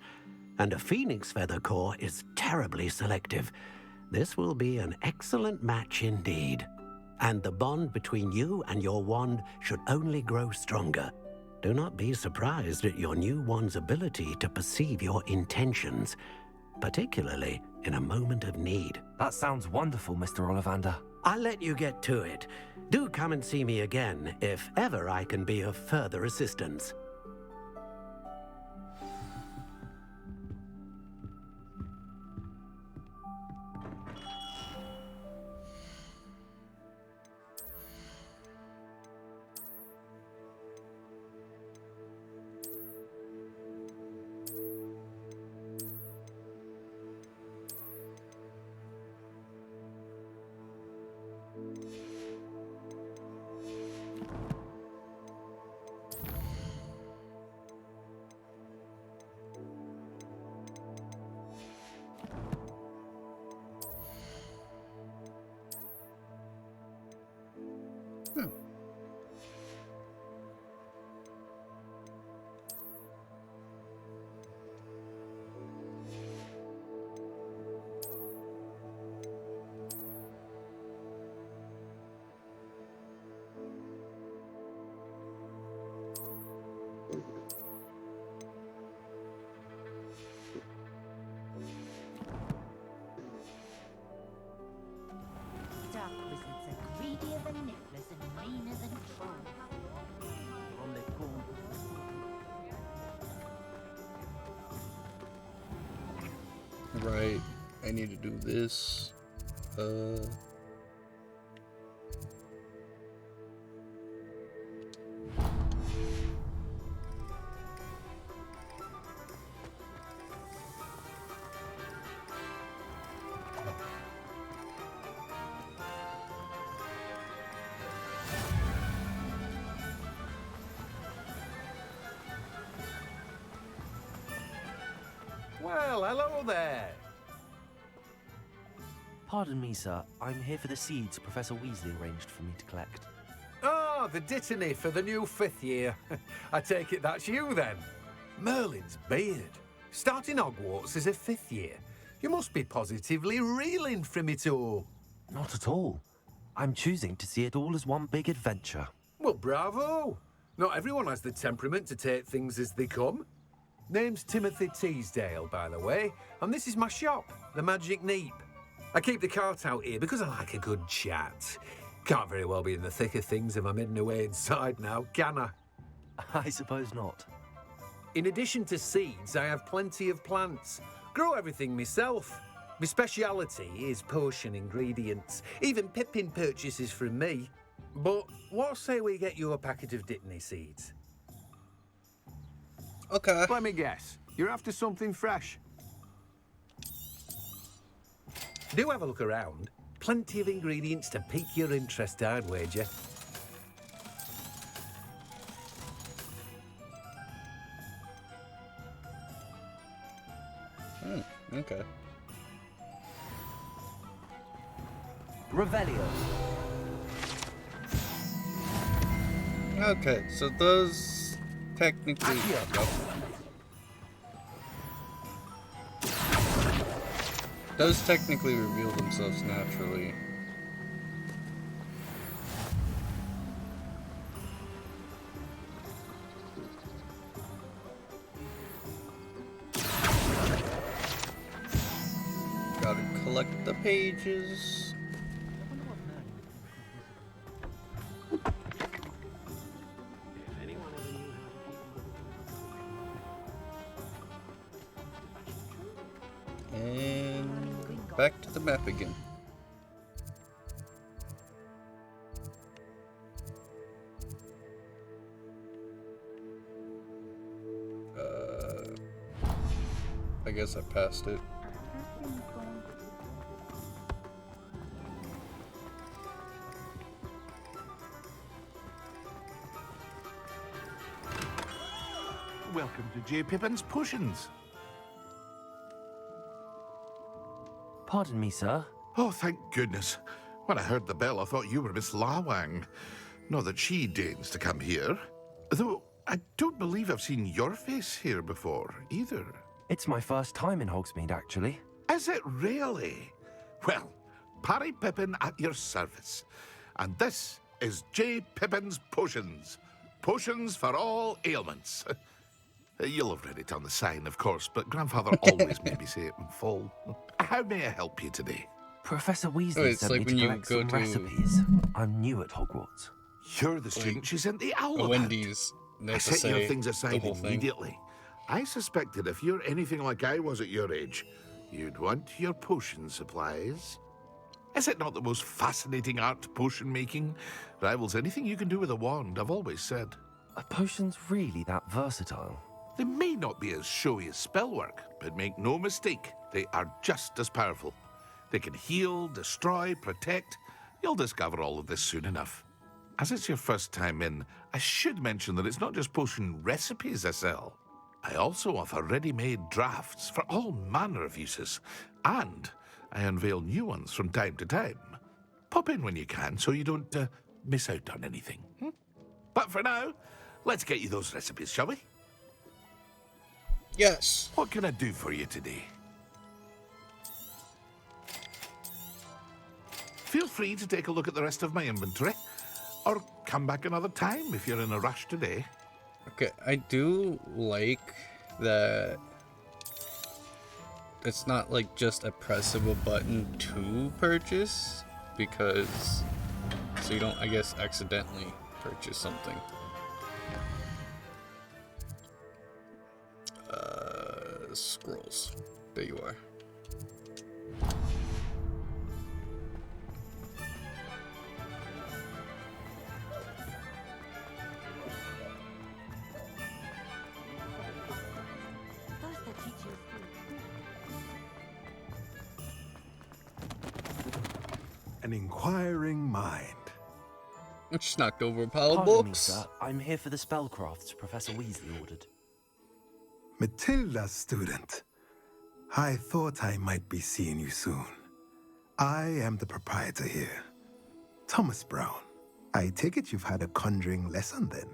And a phoenix feather core is terribly selective. This will be an excellent match indeed. And the bond between you and your wand should only grow stronger. Do not be surprised at your new wand's ability to perceive your intentions, particularly in a moment of need. That sounds wonderful, Mr. Ollivander. I'll let you get to it. Do come and see me again if ever I can be of further assistance. Dark wizards are greedier than nifflers and meaner than trolls. Right. I need to do this. Well, hello there. Pardon me, sir. I'm here for the seeds Professor Weasley arranged for me to collect. Ah, the dittany for the new 5th year. I take it that's you then. Merlin's beard. Starting Hogwarts as a 5th year. You must be positively reeling from it all. Not at all. I'm choosing to see it all as one big adventure. Well, bravo. Not everyone has the temperament to take things as they come. Name's Timothy Teasdale, by the way, and this is my shop, the Magic Neep. I keep the cart out here because I like a good chat. Can't very well be in the thick of things if I'm hidden away inside now, can I? I suppose not. In addition to seeds, I have plenty of plants. Grow everything myself. My speciality is potion ingredients. Even Pippin purchases from me. But what say we get you a packet of Dittany seeds? Okay. Let me guess. You're after something fresh. Do have a look around. Plenty of ingredients to pique your interest, I'd wager. Okay. Revelio. Okay, so those technically... Those technically reveal themselves naturally. Gotta collect the pages. And back to the map again. I guess I passed it. Welcome to J. Pippin's Potions. Pardon me, sir. Oh, thank goodness. When I heard the bell, I thought you were Miss Lawang. Not that she deigns to come here. Though I don't believe I've seen your face here before, either. It's my first time in Hogsmeade, actually. Is it really? Well, Parry Pippin at your service. And this is J. Pippin's Potions. Potions for all ailments. You'll have read it on the sign, of course, but Grandfather always made me say it in full. How may I help you today? Professor Weasley sent me to collect some recipes. I'm new at Hogwarts. You're the student she sent the owl about. Wendy's. I set your things aside immediately. I suspected if you're anything like I was at your age, you'd want your potion supplies. Is it not the most fascinating art, potion making? Rivals anything you can do with a wand, I've always said. Are potions really that versatile? They may not be as showy as spellwork, but make no mistake, they are just as powerful. They can heal, destroy, protect. You'll discover all of this soon enough. As it's your first time in, I should mention that it's not just potion recipes I sell. I also offer ready-made drafts for all manner of uses, and I unveil new ones from time to time. Pop in when you can so you don't miss out on anything. But for now, let's get you those recipes, shall we? Yes. What can I do for you today? Feel free to take a look at the rest of my inventory, or come back another time if you're in a rush today. Okay, I do like that it's not like just a press of a button to purchase, because so you don't, I guess, accidentally purchase something. Scrolls. There you are. An inquiring mind. Just knocked over a pile of Pardon me, books. sir. I'm here for the spellcrafts Professor Weasley ordered. Matilda, student. I thought I might be seeing you soon. I am the proprietor here, Thomas Brown. I take it you've had a conjuring lesson then?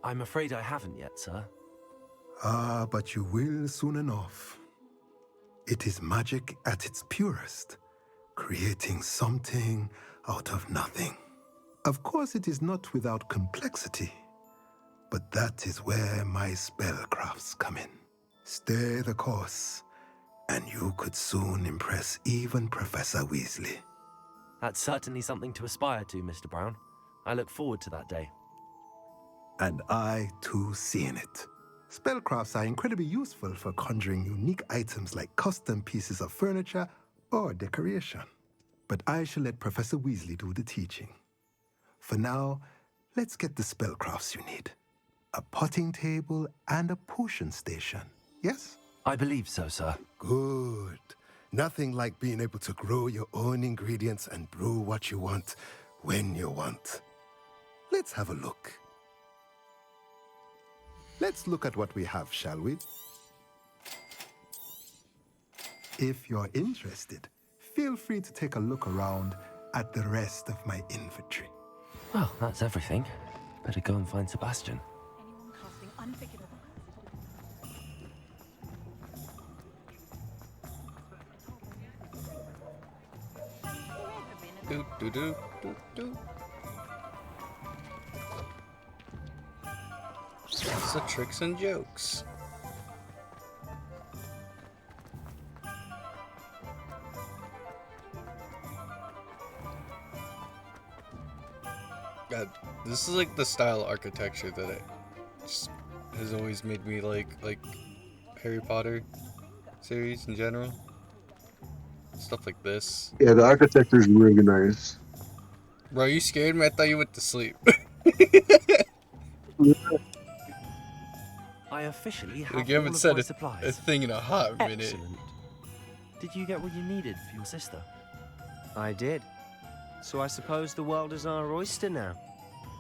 I'm afraid I haven't yet, sir. Ah, but you will soon enough. It is magic at its purest, creating something out of nothing. Of course, it is not without complexity, but that is where my spellcrafts come in. Stay the course, and you could soon impress even Professor Weasley. That's certainly something to aspire to, Mr. Brown. I look forward to that day. And I, too, see in it. Spellcrafts are incredibly useful for conjuring unique items like custom pieces of furniture or decoration. But I shall let Professor Weasley do the teaching. For now, let's get the spellcrafts you need. A potting table and a potion station, yes? I believe so, sir. Good. Nothing like being able to grow your own ingredients and brew what you want when you want. Let's have a look. Let's look at what we have, shall we? If you're interested, feel free to take a look around at the rest of my inventory. Well, that's everything. Better go and find Sebastian. Anyone casting unforgivable. Do do do do do. Lots of tricks and jokes. God, this is like the style of architecture that it just has always made me like Harry Potter series in general. Stuff like this. Yeah, the architecture is really nice. Bro, you scared me? I thought you went to sleep. I officially have Like, you haven't all of said my a supplies. thing in a hot minute. Excellent. Did you get what you needed for your sister? I did. So I suppose the world is our oyster now.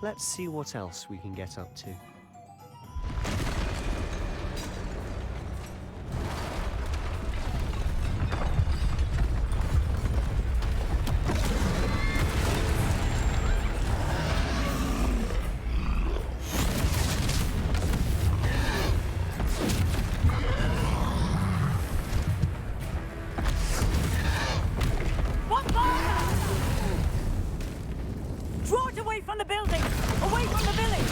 Let's see what else we can get up to. What fire? Draw it away from the building! Away from the village!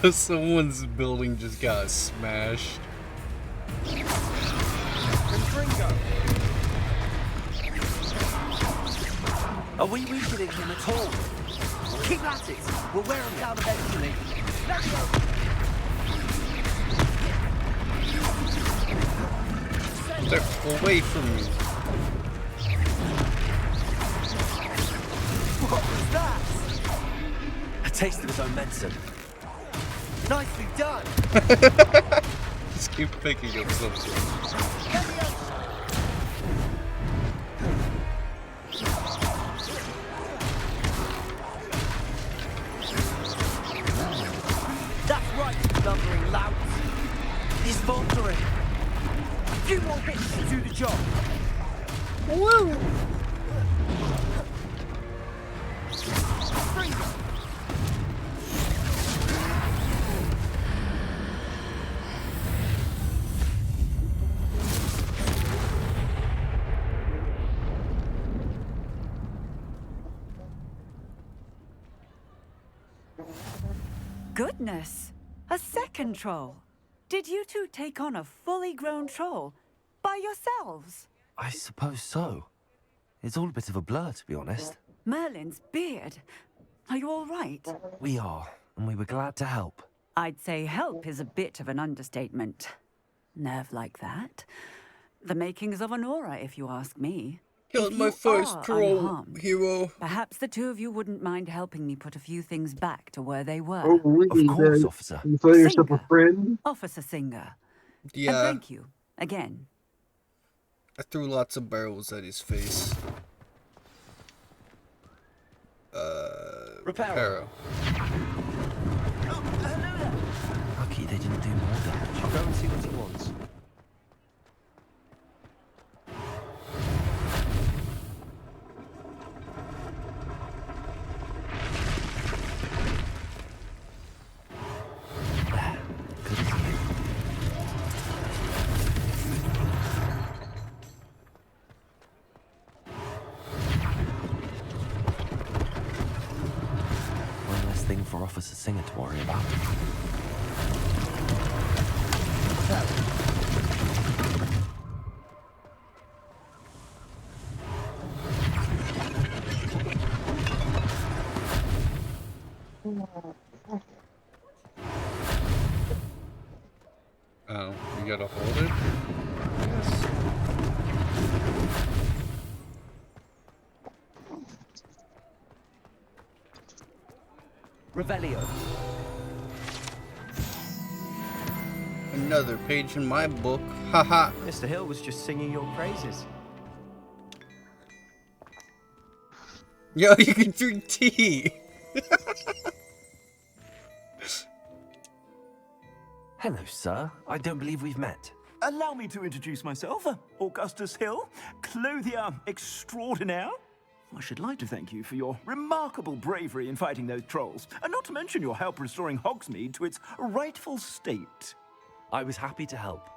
Yo, someone's building just got smashed. Are we weakening him at all? Keep at it! We'll wear him down eventually. They're away from me. What was that? A taste of his own medicine. Nicely done! Just keep picking up something. That's right, lumbering louts. He's faltering. A few more hits to do the job. Woo! Goodness! A second troll! Did you two take on a fully grown troll by yourselves? I suppose so. It's all a bit of a blur, to be honest. Merlin's beard. Are you all right? We are, and we were glad to help. I'd say help is a bit of an understatement. Nerve like that. The makings of an aura, if you ask me. Killed If my you first are troll unharmed, hero. Perhaps the two of you wouldn't mind helping me put a few things back to where they were. Oh, really? Of course, Then officer. You thought yourself a friend? Officer Singer. And Yeah, thank you, again. I threw lots of barrels at his face. Reparo. Lucky they didn't do more damage. I'll go and see what he wants. One less thing for Officer Singer to worry about. Oh, you gotta hold it? Yes. Revelio. Another page in my book. Haha. Mr. Hill was just singing your praises. Yo, you can drink tea. Hello, sir. I don't believe we've met. Allow me to introduce myself, Augustus Hill, clothier extraordinaire. I should like to thank you for your remarkable bravery in fighting those trolls, and not to mention your help restoring Hogsmeade to its rightful state. I was happy to help.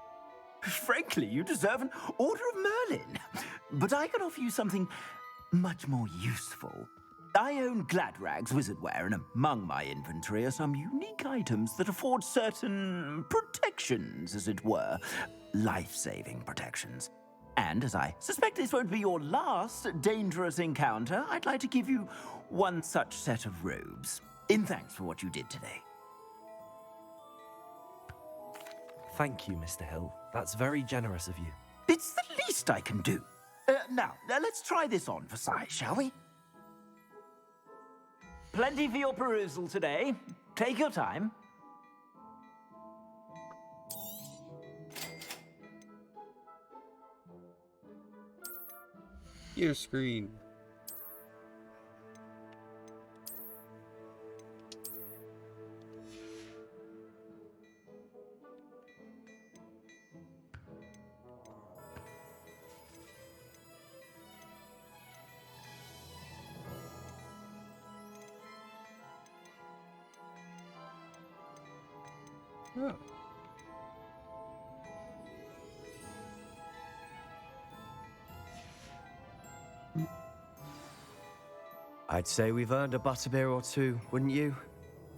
Frankly, you deserve an Order of Merlin. But I can offer you something much more useful. I own Gladrag's wizardware, and among my inventory are some unique items that afford certain protections, as it were. Life-saving protections. And as I suspect this won't be your last dangerous encounter, I'd like to give you one such set of robes, in thanks for what you did today. Thank you, Mr. Hill. That's very generous of you. It's the least I can do. Now, let's try this on for size, shall we? Plenty for your perusal today. Take your time. Your screen. Oh. I'd say we've earned a butterbeer or two, wouldn't you?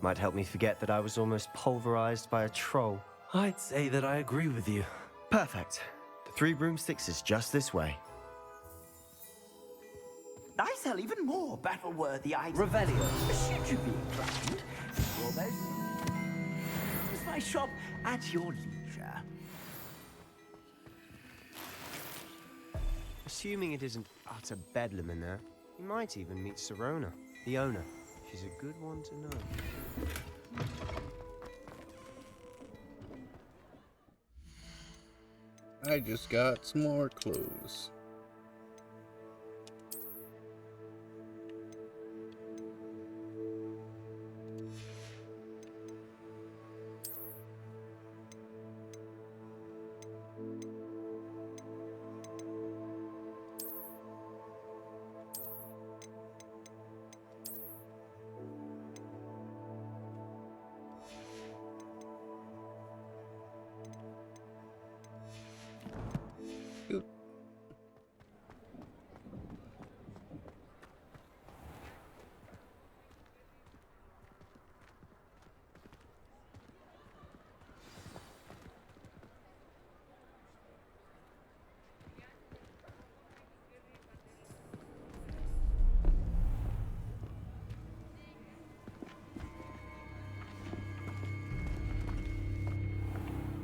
Might help me forget that I was almost pulverized by a troll. I'd say that I agree with you. Perfect. The 3 broomsticks is just this way. I sell even more battle-worthy items. Revelio. Should you be inclined, almost. Use my shop at your leisure. Assuming it isn't utter bedlam in there, you might even meet Serona, the owner. She's a good one to know. I just got some more clothes.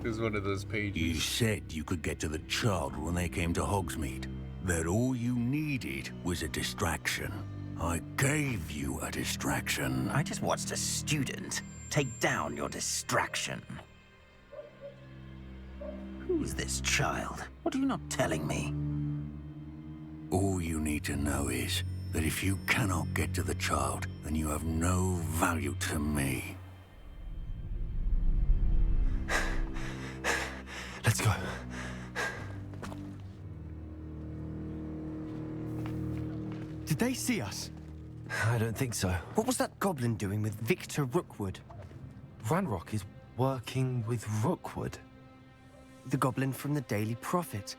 Is one of those pages. You said you could get to the child when they came to Hogsmeade. That all you needed was a distraction. I gave you a distraction. I just watched a student take down your distraction. Who's this child? What are you not telling me? All you need to know is, that if you cannot get to the child, then you have no value to me. Let's go. Did they see us? I don't think so. What was that goblin doing with Victor Rookwood? Ranrock is working with Rookwood. The goblin from the Daily Prophet.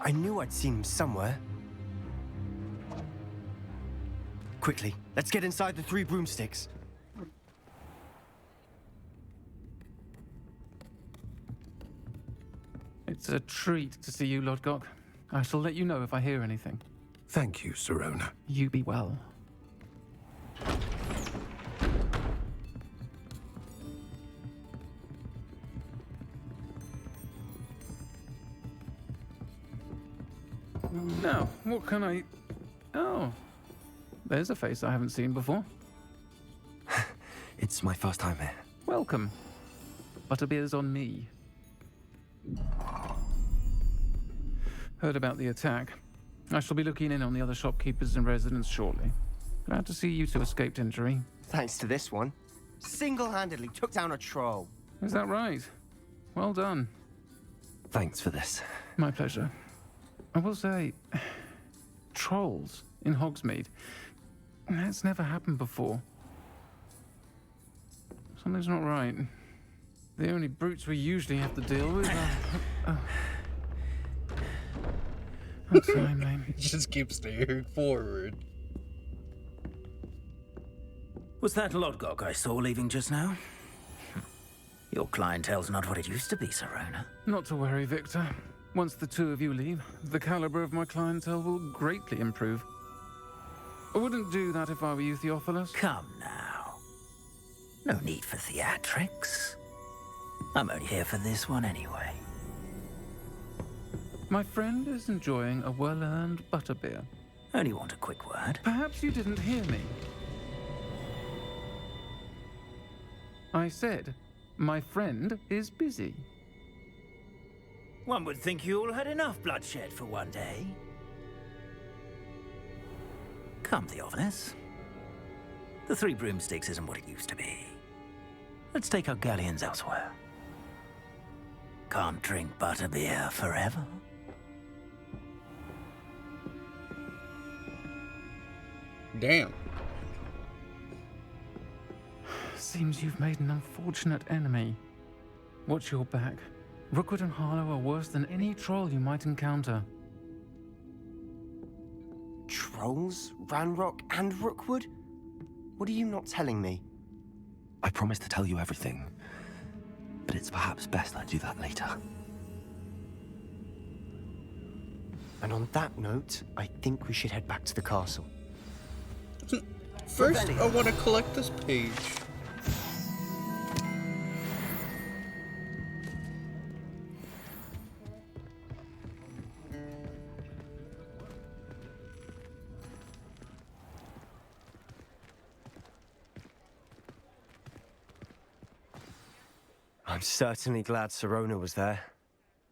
I knew I'd seen him somewhere. Quickly, let's get inside the 3 broomsticks. It's a treat to see you, Lodgok. I shall let you know if I hear anything. Thank you, Sirona. You be well. Now, what can I... Oh, there's a face I haven't seen before. It's my first time here. Welcome. Butterbeer's on me. Heard about the attack. I shall be looking in on the other shopkeepers and residents shortly. Glad to see you two escaped injury. Thanks to this one. Single-handedly took down a troll. Is that right? Well done. Thanks for this. My pleasure. I will say, trolls in Hogsmeade. That's never happened before. Something's not right. The only brutes we usually have to deal with are... I'm sorry, mate. Just keep staring forward. Was that Lodgok I saw leaving just now? Your clientele's not what it used to be, Sirona. Not to worry, Victor. Once the two of you leave, the caliber of my clientele will greatly improve. I wouldn't do that if I were you, Theophilus. Come now. No need for theatrics. I'm only here for this one anyway. My friend is enjoying a well-earned butterbeer. Only want a quick word. Perhaps you didn't hear me. I said, my friend is busy. One would think you all had enough bloodshed for one day. Come, Theophilus. The 3 broomsticks isn't what it used to be. Let's take our galleons elsewhere. Can't drink butterbeer forever. Damn. Seems you've made an unfortunate enemy. Watch your back. Rookwood and Harlow are worse than any troll you might encounter. Trolls? Ranrock and Rookwood? What are you not telling me? I promised to tell you everything, but it's perhaps best I do that later. And on that note, I think we should head back to the castle. First, I want to collect this page. I'm certainly glad Sirona was there.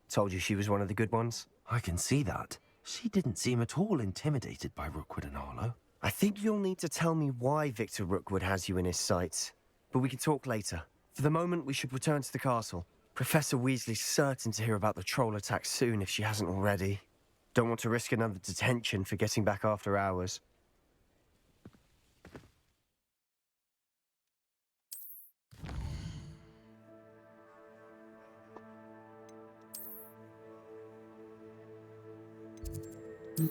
Told you she was one of the good ones. I can see that. She didn't seem at all intimidated by Rookwood and Harlow. I think you'll need to tell me why Victor Rookwood has you in his sights. But we can talk later. For the moment, we should return to the castle. Professor Weasley's certain to hear about the troll attack soon if she hasn't already. Don't want to risk another detention for getting back after hours.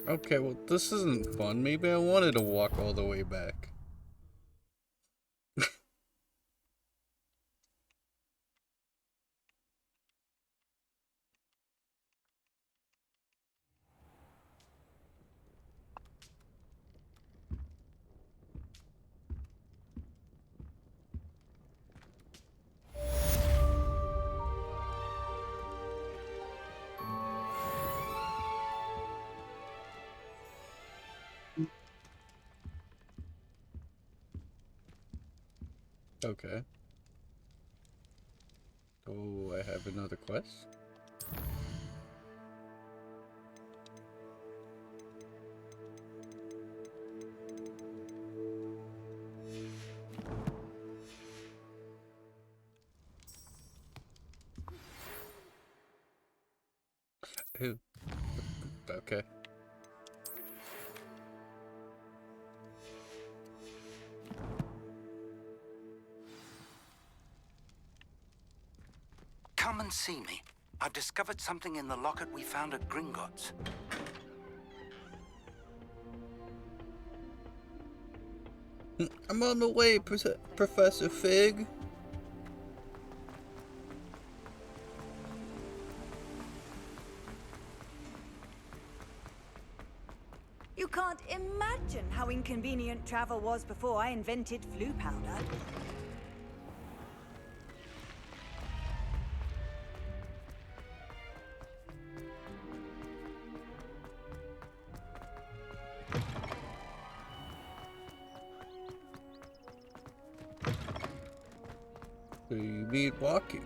Okay, well, this isn't fun. Maybe I wanted to walk all the way back. Okay. Oh, I have another quest? Who? Okay. Come and see me. I've discovered something in the locket we found at Gringotts. I'm on the way, Professor Fig. You can't imagine how inconvenient travel was before I invented flu powder. So you need walking.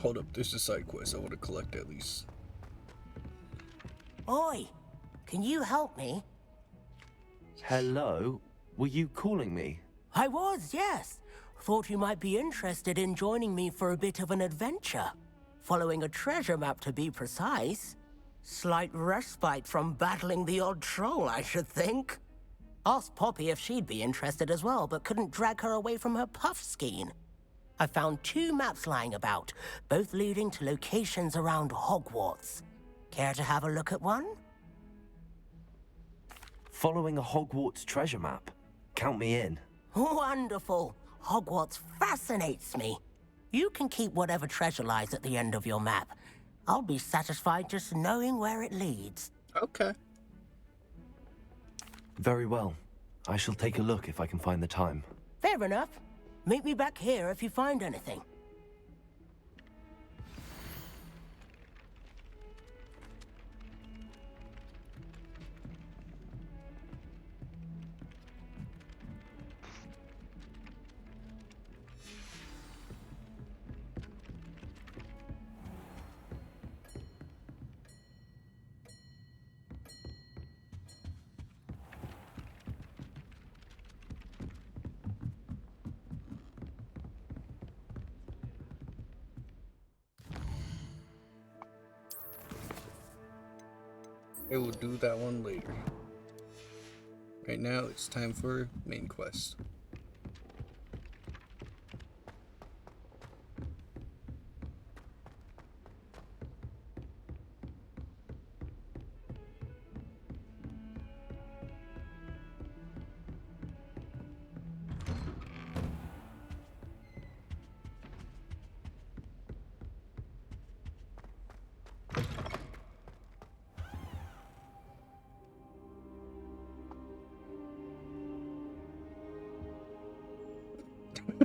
Hold up, there's a side quest I want to collect at least. Oi, can you help me? Hello? Were you calling me? I was, yes. Thought you might be interested in joining me for a bit of an adventure. Following a treasure map, to be precise. Slight respite from battling the odd troll, I should think. Asked Poppy if she'd be interested as well, but couldn't drag her away from her puff skein. I found 2 maps lying about, both leading to locations around Hogwarts. Care to have a look at one? Following a Hogwarts treasure map? Count me in. Wonderful. Hogwarts fascinates me. You can keep whatever treasure lies at the end of your map. I'll be satisfied just knowing where it leads. Okay. Very well. I shall take a look if I can find the time. Fair enough. Meet me back here if you find anything. I will do that one later. Right now, it's time for main quest.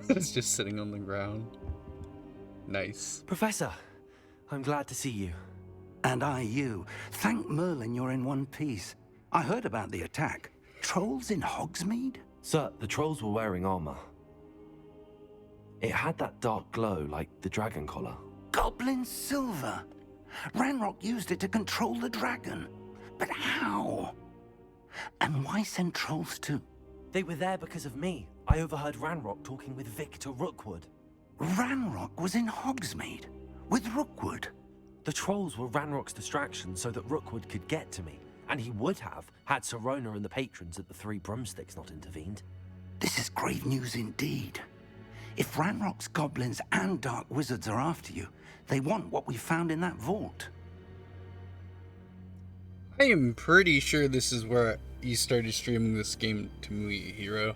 It's just sitting on the ground. Nice. Professor, I'm glad to see you. And I you. Thank Merlin you're in one piece. I heard about the attack. Trolls in Hogsmeade? Sir, the trolls were wearing armor. It had that dark glow like the dragon collar. Goblin silver. Ranrock used it to control the dragon. But how? And why send trolls too? They were there because of me. I overheard Ranrock talking with Victor Rookwood. Ranrock was in Hogsmeade? With Rookwood? The trolls were Ranrock's distraction so that Rookwood could get to me. And he would have, had Sirona and the patrons at the Three Broomsticks not intervened. This is grave news indeed. If Ranrock's goblins and dark wizards are after you, they want what we found in that vault. I am pretty sure this is where you started streaming this game to me, Hero.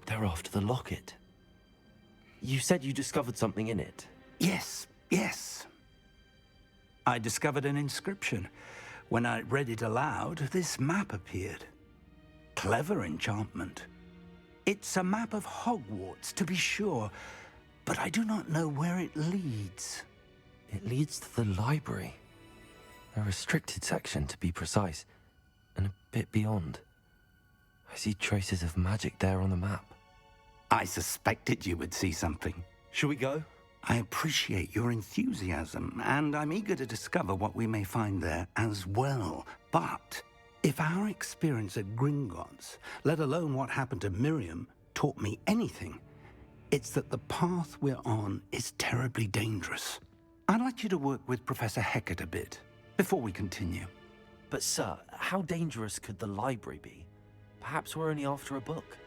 They're after the locket. You said you discovered something in it. Yes, yes. I discovered an inscription. When I read it aloud, this map appeared. Clever enchantment. It's a map of Hogwarts, to be sure, but I do not know where it leads. It leads to the library. A restricted section, to be precise, and a bit beyond. I see traces of magic there on the map. I suspected you would see something. Shall we go? I appreciate your enthusiasm, and I'm eager to discover what we may find there as well. But if our experience at Gringotts, let alone what happened to Miriam, taught me anything, it's that the path we're on is terribly dangerous. I'd like you to work with Professor Hecat a bit before we continue. But sir, how dangerous could the library be? Perhaps we're only after a book.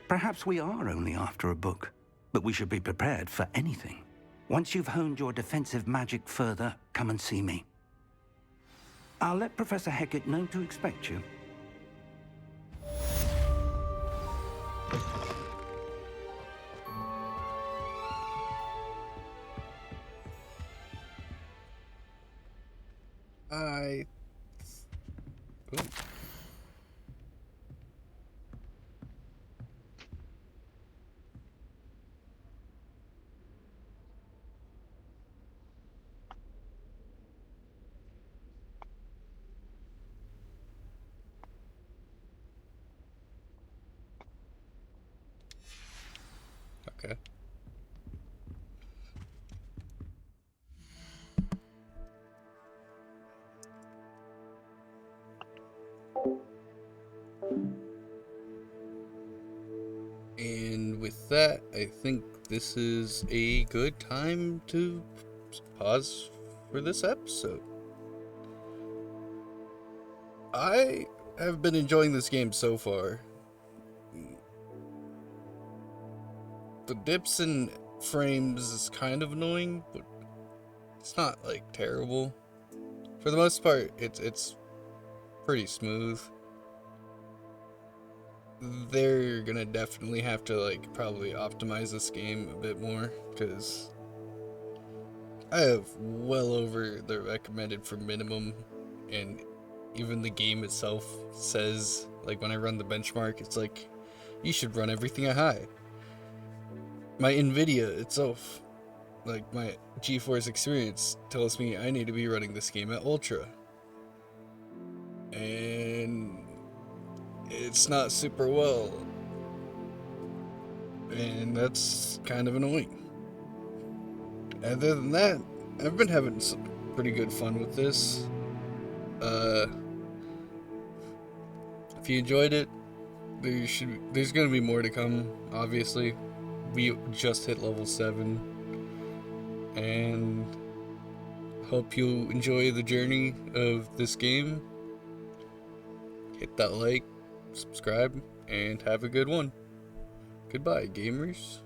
Perhaps we are only after a book, but we should be prepared for anything. Once you've honed your defensive magic further, come and see me. I'll let Professor Hecat know to expect you. Ooh. Okay. And with that, I think this is a good time to pause for this episode. I have been enjoying this game so far. The dips in frames is kind of annoying, but it's not like terrible. For the most part, it's pretty smooth. They're gonna definitely have to like probably optimize this game a bit more, because I have well over the recommended for minimum, and even the game itself says, like when I run the benchmark, it's like you should run everything at high. My Nvidia itself, like my GeForce experience, tells me I need to be running this game at ultra, and it's not super well, and that's kind of annoying. Other than that, I've been having some pretty good fun with this. If you enjoyed it, there's gonna be more to come, obviously. We just hit level 7, and hope you enjoy the journey of this game. Hit that like, subscribe, and have a good one. Goodbye, gamers.